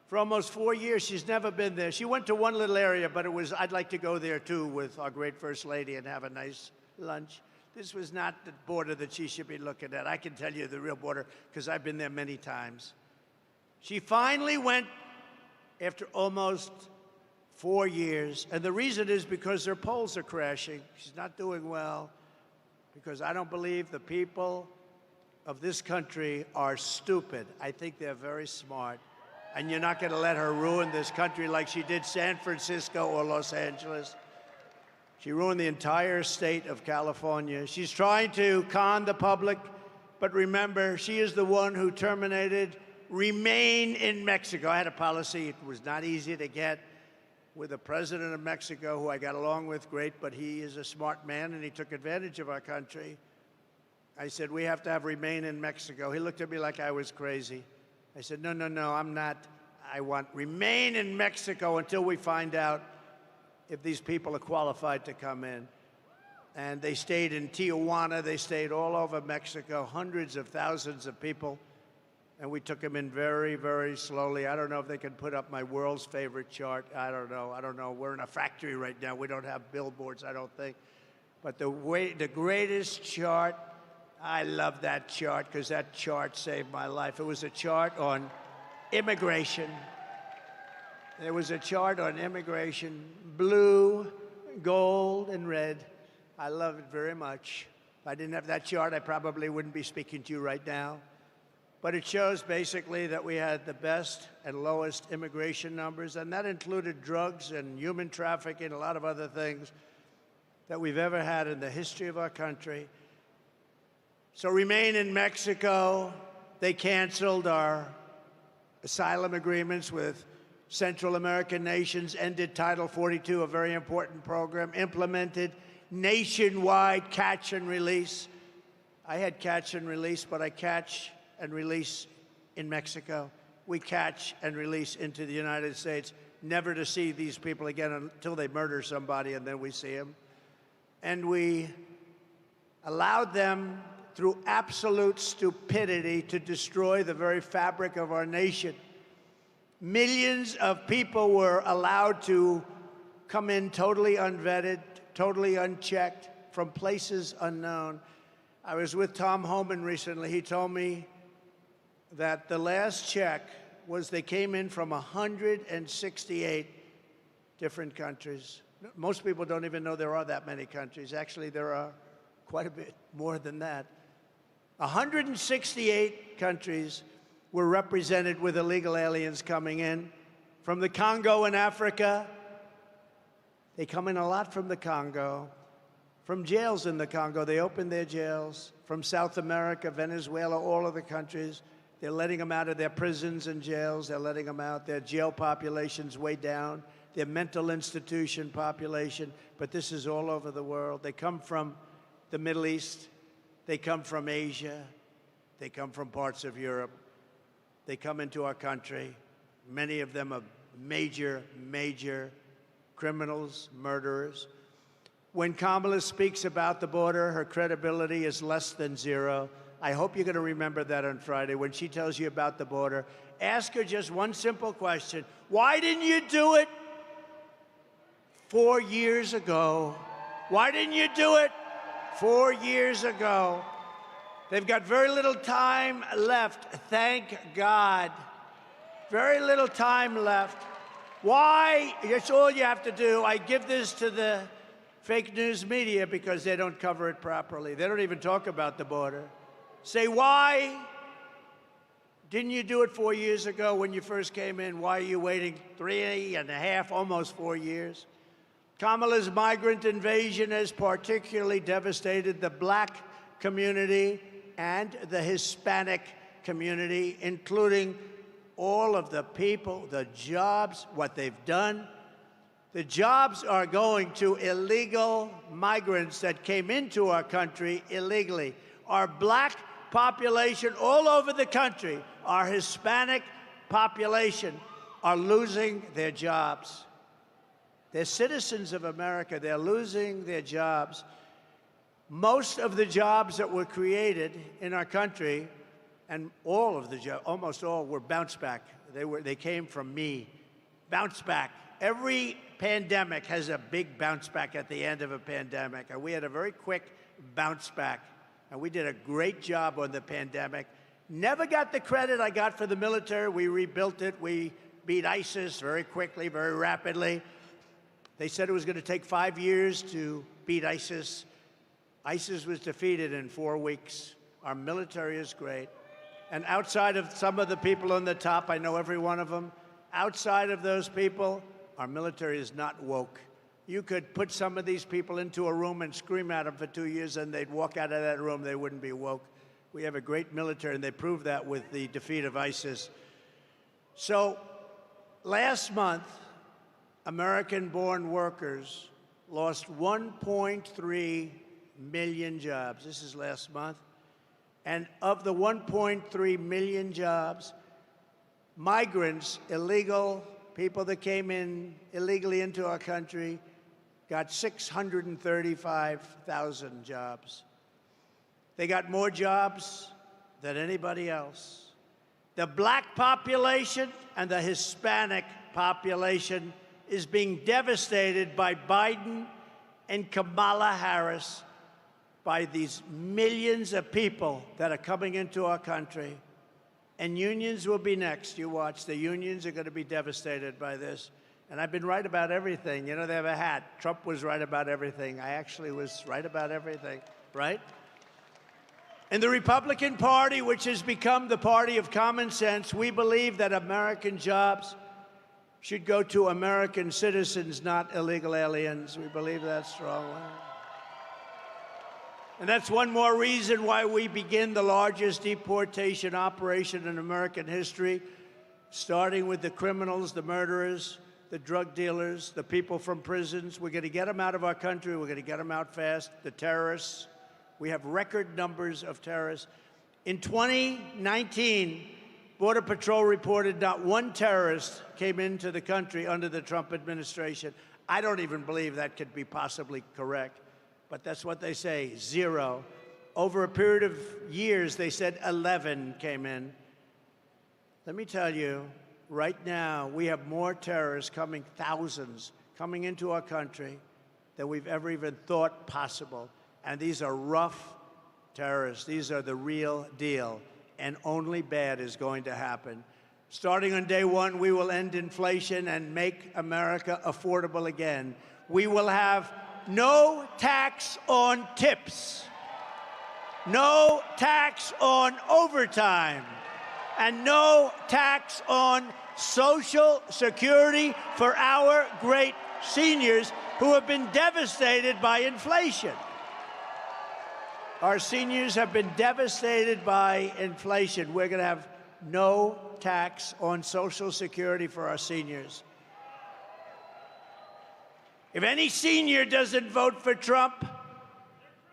for almost 4 years. She's never been there. She went to one little area, but it was, I'd like to go there too with our great First Lady and have a nice lunch. This was not the border that she should be looking at. I can tell you the real border because I've been there many times. She finally went after almost 4 years, and the reason is because her polls are crashing. She's not doing well because I don't believe the people of this country are stupid. I think they're very smart. And you're not going to let her ruin this country like she did San Francisco or Los Angeles. She ruined the entire state of California. She's trying to con the public, but remember, she is the one who terminated Remain in Mexico. I had a policy. It was not easy to get with the president of Mexico, who I got along with great, but he is a smart man, and he took advantage of our country. I said, we have to have Remain in Mexico. He looked at me like I was crazy. I said, no, I'm not. I want Remain in Mexico until we find out if these people are qualified to come in. And they stayed in Tijuana. They stayed all over Mexico, hundreds of thousands of people. and we took them in very, very slowly. I don't know if they can put up my world's favorite chart. I don't know. We're in a factory right now. We don't have billboards, I don't think. But the greatest chart, I love that chart because that chart saved my life. It was a chart on immigration. There was a chart on immigration, blue, gold, and red. I love it very much. If I didn't have that chart, I probably wouldn't be speaking to you right now. But it shows basically that we had the best and lowest immigration numbers, and that included drugs and human trafficking and a lot of other things that we've ever had in the history of our country. So remain in Mexico. They canceled our asylum agreements with Central American nations, ended Title 42, a very important program, implemented nationwide catch and release. I had catch and release, but I catch and release in Mexico. We catch and release into the United States, never to see these people again until they murder somebody, and then we see them. And we allowed them, through absolute stupidity, to destroy the very fabric of our nation. Millions of people were allowed to come in totally unvetted, totally unchecked, from places unknown. I was with Tom Homan recently. He told me that the last check was they came in from 168 different countries. Most people don't even know there are that many countries. Actually, there are quite a bit more than that. 168 countries were represented with illegal aliens coming in. From the Congo in Africa, they come in a lot from the Congo. From jails in the Congo, they opened their jails. From South America, Venezuela, all of the countries, they're letting them out of their prisons and jails. They're letting them out. Their jail population's way down. Their mental institution population, but this is all over the world. They come from the Middle East. They come from Asia. They come from parts of Europe. They come into our country. Many of them are major, major criminals, murderers. When Kamala speaks about the border, her credibility is less than zero. I hope you're going to remember that on Friday when she tells you about the border. Ask her just one simple question. Why didn't you do it 4 years ago? Why didn't you do it 4 years ago? They've got very little time left, thank God. Very little time left. Why? That's all you have to do. I give this to the fake news media because they don't cover it properly. They don't even talk about the border. Say, why didn't you do it 4 years ago when you first came in? Why are you waiting 3.5, almost 4 years? Kamala's migrant invasion has particularly devastated the black community and the Hispanic community, including all of the people, the jobs, what they've done. The jobs are going to illegal migrants that came into our country illegally. Our black population all over the country, our Hispanic population, are losing their jobs. They're citizens of America. They're losing their jobs. Most of the jobs that were created in our country, and all of the jobs, almost all, were bounce back. They came from me. Bounce back. Every pandemic has a big bounce back at the end of a pandemic, and we had a very quick bounce back. And we did a great job on the pandemic. Never got the credit I got for the military. We rebuilt it. We beat ISIS very quickly, very rapidly. They said it was going to take 5 years to beat ISIS. ISIS was defeated in 4 weeks. Our military is great. And outside of some of the people on the top, I know every one of them, outside of those people, our military is not woke. You could put some of these people into a room and scream at them for 2 years, and they'd walk out of that room. They wouldn't be woke. We have a great military, and they proved that with the defeat of ISIS. So last month, American-born workers lost 1.3 million jobs. This is last month. And of the 1.3 million jobs, migrants, illegal people that came in illegally into our country, got 635,000 jobs. They got more jobs than anybody else. The black population and the Hispanic population is being devastated by Biden and Kamala Harris, by these millions of people that are coming into our country. And unions will be next. You watch. The unions are going to be devastated by this. And I've been right about everything. You know, they have a hat. Trump was right about everything. I actually was right about everything, right? In the Republican Party, which has become the party of common sense, we believe that American jobs should go to American citizens, not illegal aliens. We believe that strongly. And that's one more reason why we begin the largest deportation operation in American history, starting with the criminals, the murderers, the drug dealers, the people from prisons. We're going to get them out of our country. We're going to get them out fast. The terrorists. We have record numbers of terrorists. In 2019, Border Patrol reported not one terrorist came into the country under the Trump administration. I don't even believe that could be possibly correct, but that's what they say, 0. Over a period of years, they said 11 came in. Let me tell you, right now, we have more terrorists coming, thousands, coming into our country than we've ever even thought possible. And these are rough terrorists. These are the real deal. And only bad is going to happen. Starting on day one, we will end inflation and make America affordable again. We will have no tax on tips, no tax on overtime, and no tax on Social Security for our great seniors who have been devastated by inflation. Our seniors have been devastated by inflation. We're going to have no tax on Social Security for our seniors. If any senior doesn't vote for Trump,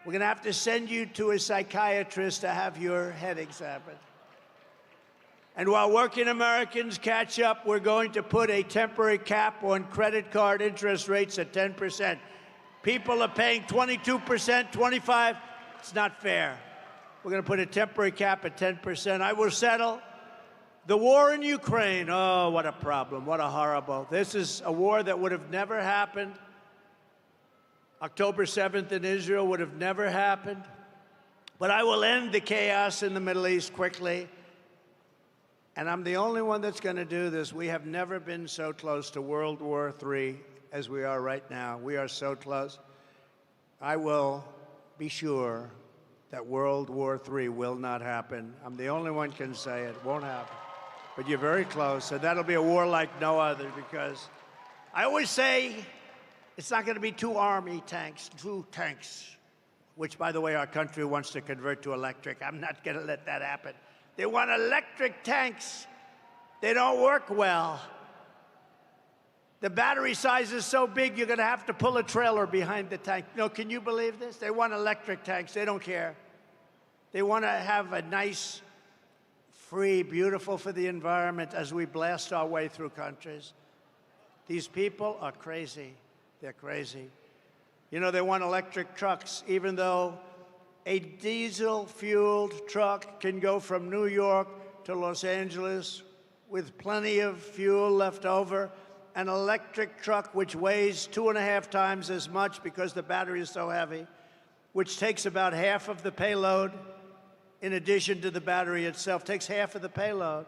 we're going to have to send you to a psychiatrist to have your head examined. And while working Americans catch up, we're going to put a temporary cap on credit card interest rates at 10%. People are paying 22%, 25%. It's not fair. We're going to put a temporary cap at 10%. I will settle. The war in Ukraine, oh, what a problem, what a horrible. This is a war that would have never happened. October 7th in Israel would have never happened. But I will end the chaos in the Middle East quickly. And I'm the only one that's going to do this. We have never been so close to World War III as we are right now. We are so close. I will be sure that World War III will not happen. I'm the only one can say it won't happen. But you're very close, and that'll be a war like no other, because I always say it's not going to be 2 army tanks, 2 tanks, which, by the way, our country wants to convert to electric. I'm not going to let that happen. They want electric tanks. They don't work well. The battery size is so big, you're going to have to pull a trailer behind the tank. No, can you believe this? They want electric tanks. They don't care. They want to have a nice, free, beautiful for the environment as we blast our way through countries. These people are crazy. They're crazy. You know, they want electric trucks, even though a diesel-fueled truck can go from New York to Los Angeles with plenty of fuel left over. An electric truck, which weighs 2.5 times as much because the battery is so heavy, which takes about half of the payload, in addition to the battery itself, takes half of the payload.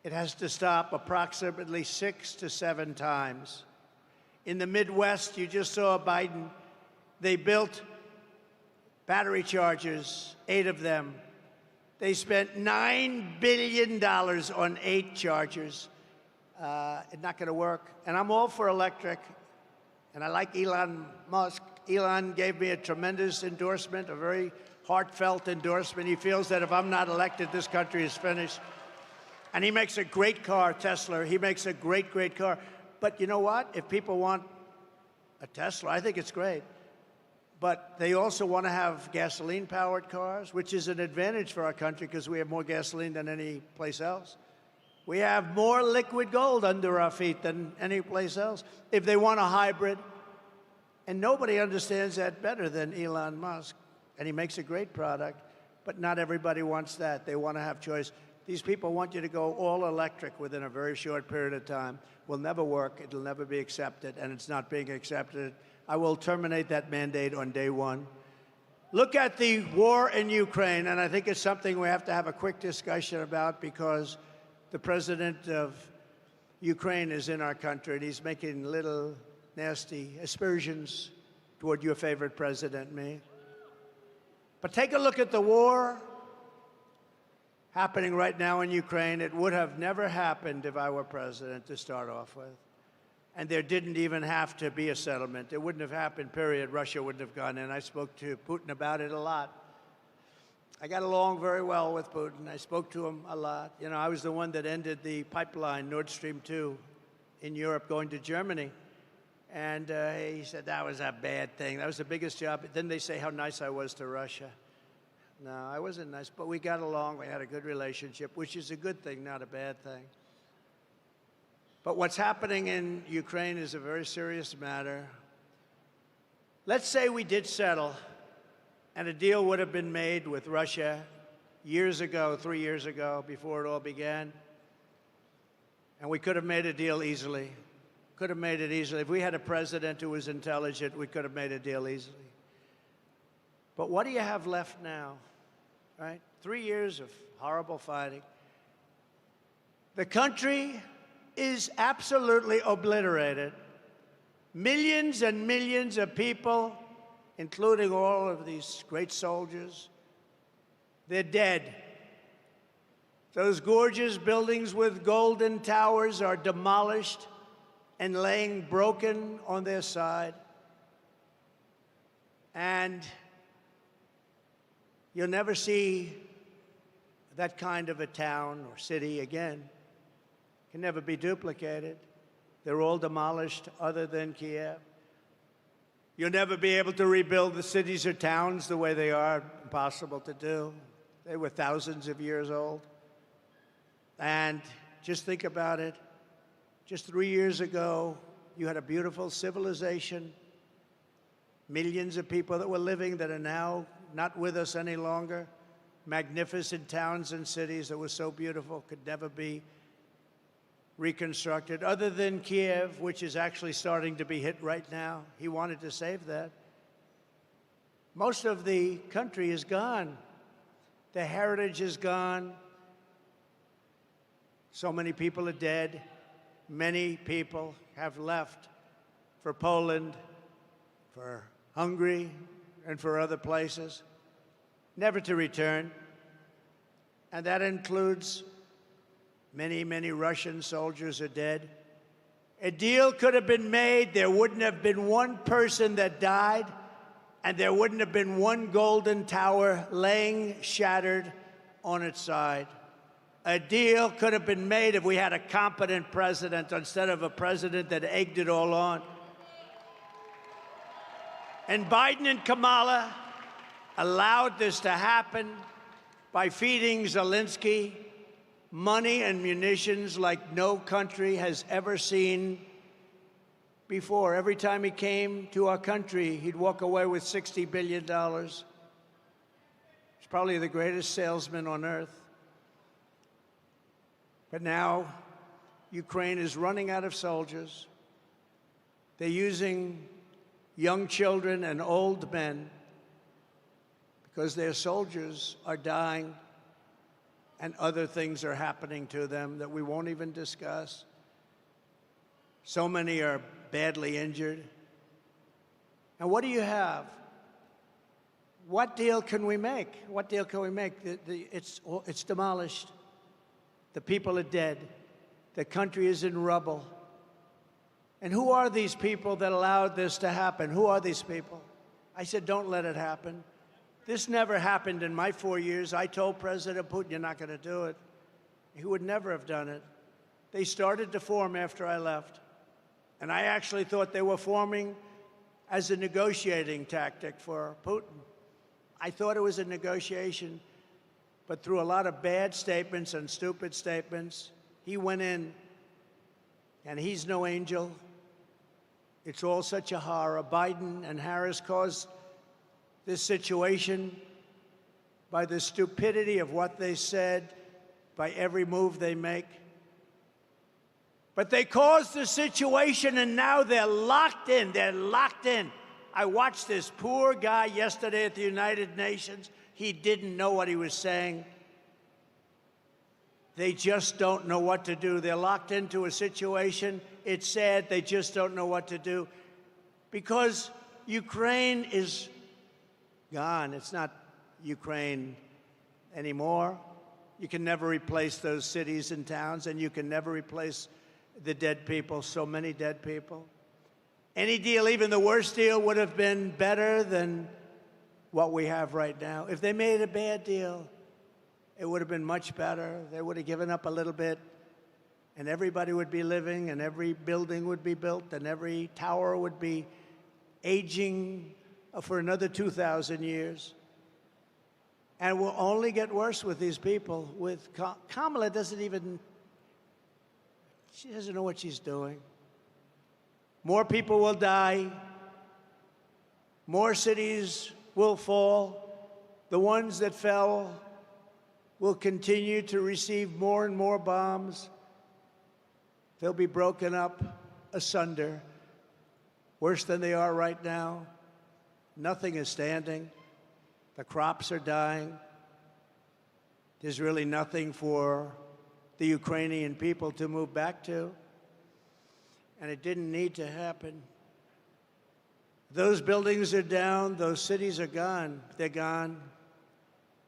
It has to stop approximately 6 to 7 times. In the Midwest, you just saw Biden, they built battery chargers, 8 of them. They spent $9 billion on 8 chargers. It's not going to work. And I'm all for electric. And I like Elon Musk. Elon gave me a tremendous endorsement, a very heartfelt endorsement. He feels that if I'm not elected, this country is finished. And he makes a great car, Tesla. He makes a great, great car. But you know what? If people want a Tesla, I think it's great. But they also want to have gasoline-powered cars, which is an advantage for our country because we have more gasoline than any place else. We have more liquid gold under our feet than any place else. If they want a hybrid, and nobody understands that better than Elon Musk, and he makes a great product, but not everybody wants that. They want to have choice. These people want you to go all electric within a very short period of time. Will never work. It'll never be accepted, and it's not being accepted. I will terminate that mandate on day one. Look at the war in Ukraine, and I think it's something we have to have a quick discussion about because the president of Ukraine is in our country, and he's making little nasty aspersions toward your favorite president, me. But take a look at the war happening right now in Ukraine. It would have never happened if I were president to start off with. And there didn't even have to be a settlement. It wouldn't have happened, period. Russia wouldn't have gone in. I spoke to Putin about it a lot. I got along very well with Putin. I spoke to him a lot. You know, I was the one that ended the pipeline, Nord Stream 2, in Europe going to Germany. And he said that was a bad thing. That was the biggest job. Then they say how nice I was to Russia. No, I wasn't nice, but we got along. We had a good relationship, which is a good thing, not a bad thing. But what's happening in Ukraine is a very serious matter. Let's say we did settle, and a deal would have been made with Russia years ago, 3 years ago, before it all began. And we could have made a deal easily. Could have made it easily. If we had a president who was intelligent, we could have made a deal easily. But what do you have left now? Right? 3 years of horrible fighting. The country is absolutely obliterated. Millions and millions of people, including all of these great soldiers, they're dead. Those gorgeous buildings with golden towers are demolished and laying broken on their side. And you'll never see that kind of a town or city again. Can never be duplicated. They're all demolished other than Kiev. You'll never be able to rebuild the cities or towns the way they are. Impossible to do. They were thousands of years old. And just think about it. Just 3 years ago, you had a beautiful civilization. Millions of people that were living that are now not with us any longer. Magnificent towns and cities that were so beautiful could never be reconstructed, other than Kiev, which is actually starting to be hit right now. He wanted to save that. Most of the country is gone. The heritage is gone. So many people are dead. Many people have left for Poland, for Hungary, and for other places, never to return. And that includes many, many Russian soldiers are dead. A deal could have been made. There wouldn't have been one person that died, and there wouldn't have been one golden tower laying shattered on its side. A deal could have been made if we had a competent president instead of a president that egged it all on. And Biden and Kamala allowed this to happen by feeding Zelensky money and munitions like no country has ever seen before. Every time he came to our country, he'd walk away with $60 billion. He's probably the greatest salesman on earth. But now, Ukraine is running out of soldiers. They're using young children and old men because their soldiers are dying and other things are happening to them that we won't even discuss. So many are badly injured. And what do you have? What deal can we make? What deal can we make? It's demolished. The people are dead. The country is in rubble. And who are these people that allowed this to happen? Who are these people? I said, don't let it happen. This never happened in my 4 years. I told President Putin, you're not going to do it. He would never have done it. They started to form after I left. And I actually thought they were forming as a negotiating tactic for Putin. I thought it was a negotiation, but through a lot of bad statements and stupid statements, he went in, and he's no angel. It's all such a horror. Biden and Harris caused this situation by the stupidity of what they said, by every move they make. But they caused the situation, and now they're locked in. They're locked in. I watched this poor guy yesterday at the United Nations. He didn't know what he was saying. They just don't know what to do. They're locked into a situation. It's sad. They just don't know what to do because Ukraine is gone. It's not Ukraine anymore. You can never replace those cities and towns, and you can never replace the dead people, so many dead people. Any deal, even the worst deal, would have been better than what we have right now. If they made a bad deal, it would have been much better. They would have given up a little bit, and everybody would be living, and every building would be built, and every tower would be aging for another 2,000 years. And it will only get worse with these people. With Kamala she doesn't know what she's doing. More people will die. More cities will fall. The ones that fell will continue to receive more and more bombs. They'll be broken up asunder, worse than they are right now. Nothing is standing. The crops are dying. There's really nothing for the Ukrainian people to move back to. And it didn't need to happen. Those buildings are down. Those cities are gone. They're gone.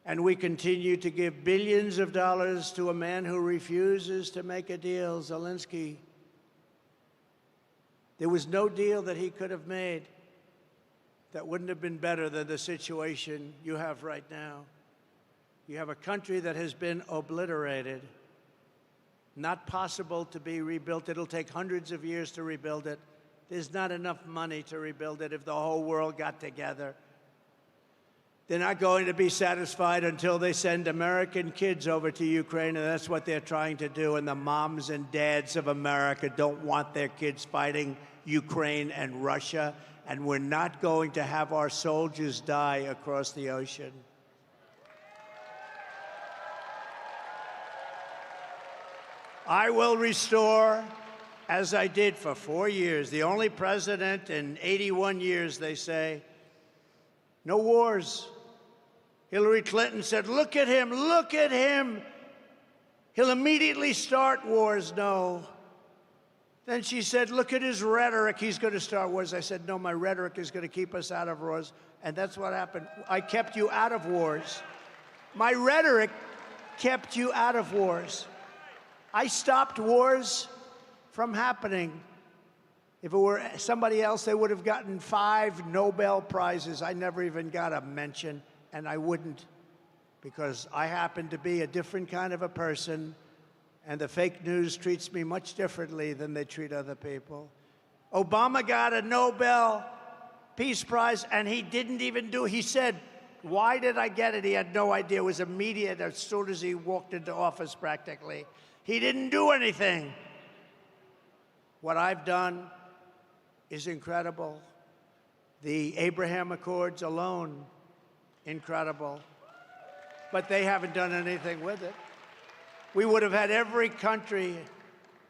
And we continue to give billions of dollars to a man who refuses to make a deal, Zelensky. There was no deal that he could have made that wouldn't have been better than the situation you have right now. You have a country that has been obliterated, not possible to be rebuilt. It'll take hundreds of years to rebuild it. There's not enough money to rebuild it if the whole world got together. They're not going to be satisfied until they send American kids over to Ukraine, and that's what they're trying to do. And the moms and dads of America don't want their kids fighting Ukraine and Russia, and we're not going to have our soldiers die across the ocean. I will restore, as I did for 4 years, the only president in 81 years, they say, no wars. Hillary Clinton said, look at him, look at him. He'll immediately start wars. No. Then she said, look at his rhetoric. He's going to start wars. I said, no, my rhetoric is going to keep us out of wars. And that's what happened. I kept you out of wars. My rhetoric kept you out of wars. I stopped wars from happening. If it were somebody else, they would have gotten 5 Nobel Prizes. I never even got a mention, and I wouldn't, because I happen to be a different kind of a person, and the fake news treats me much differently than they treat other people. Obama got a Nobel Peace Prize, and he didn't even do it. He said, why did I get it? He had no idea. It was immediate as soon as he walked into office, practically. He didn't do anything. What I've done is incredible. The Abraham Accords alone, incredible. But they haven't done anything with it. We would have had every country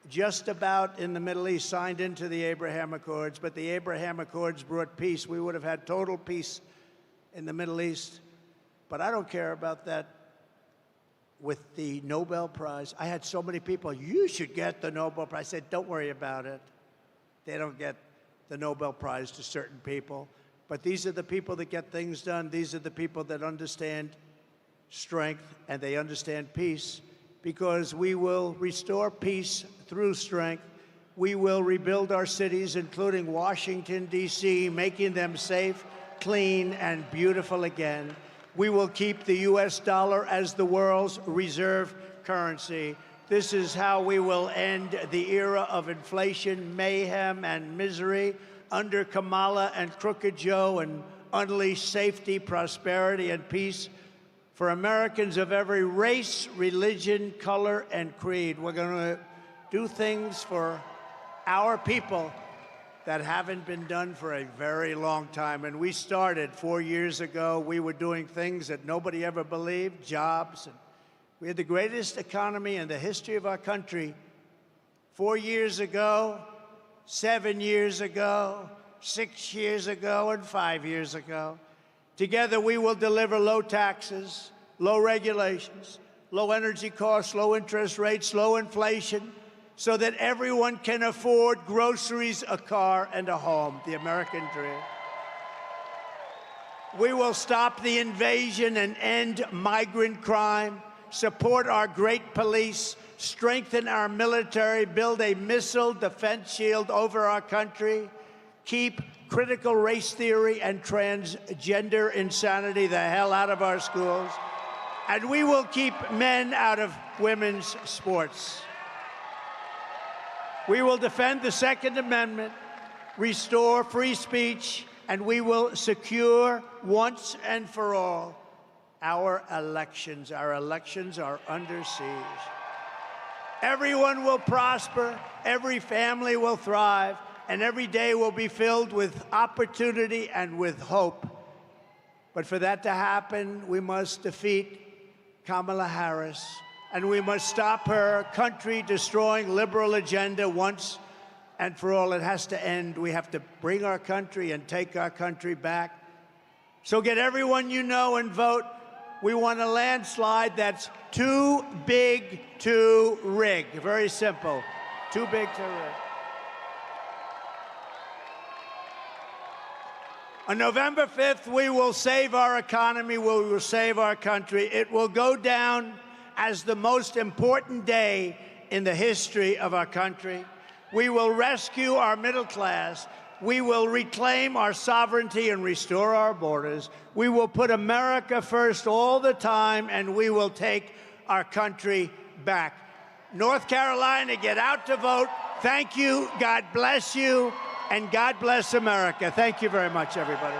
just about in the Middle East signed into the Abraham Accords, but the Abraham Accords brought peace. We would have had total peace in the Middle East. But I don't care about that. With the Nobel Prize, I had so many people, you should get the Nobel Prize. I said, don't worry about it. They don't get the Nobel Prize to certain people. But these are the people that get things done. These are the people that understand strength, and they understand peace, because we will restore peace through strength. We will rebuild our cities, including Washington, D.C., making them safe, clean, and beautiful again. We will keep the U.S. dollar as the world's reserve currency. This is how we will end the era of inflation, mayhem, and misery under Kamala and Crooked Joe, and unleash safety, prosperity, and peace for Americans of every race, religion, color, and creed. We're going to do things for our people that haven't been done for a very long time. And we started 4 years ago. We were doing things that nobody ever believed, jobs. And We had the greatest economy in the history of our country 4 years ago, 7 years ago, 6 years ago, and 5 years ago. Together, we will deliver low taxes, low regulations, low energy costs, low interest rates, low inflation, so that everyone can afford groceries, a car, and a home, the American dream. We will stop the invasion and end migrant crime, support our great police, strengthen our military, build a missile defense shield over our country, keep critical race theory and transgender insanity the hell out of our schools, and we will keep men out of women's sports. We will defend the Second Amendment, restore free speech, and we will secure once and for all our elections. Our elections are under siege. Everyone will prosper, every family will thrive, and every day will be filled with opportunity and with hope. But for that to happen, we must defeat Kamala Harris, and we must stop her country-destroying liberal agenda once and for all. It has to end. We have to bring our country and take our country back. So get everyone you know and vote. We want a landslide that's too big to rig. Very simple. Too big to rig. On November 5th, we will save our economy. We will save our country. It will go down as the most important day in the history of our country. We will rescue our middle class. We will reclaim our sovereignty and restore our borders. We will put America first all the time, and we will take our country back. North Carolina, get out to vote. Thank you. God bless you. And God bless America. Thank you very much, everybody.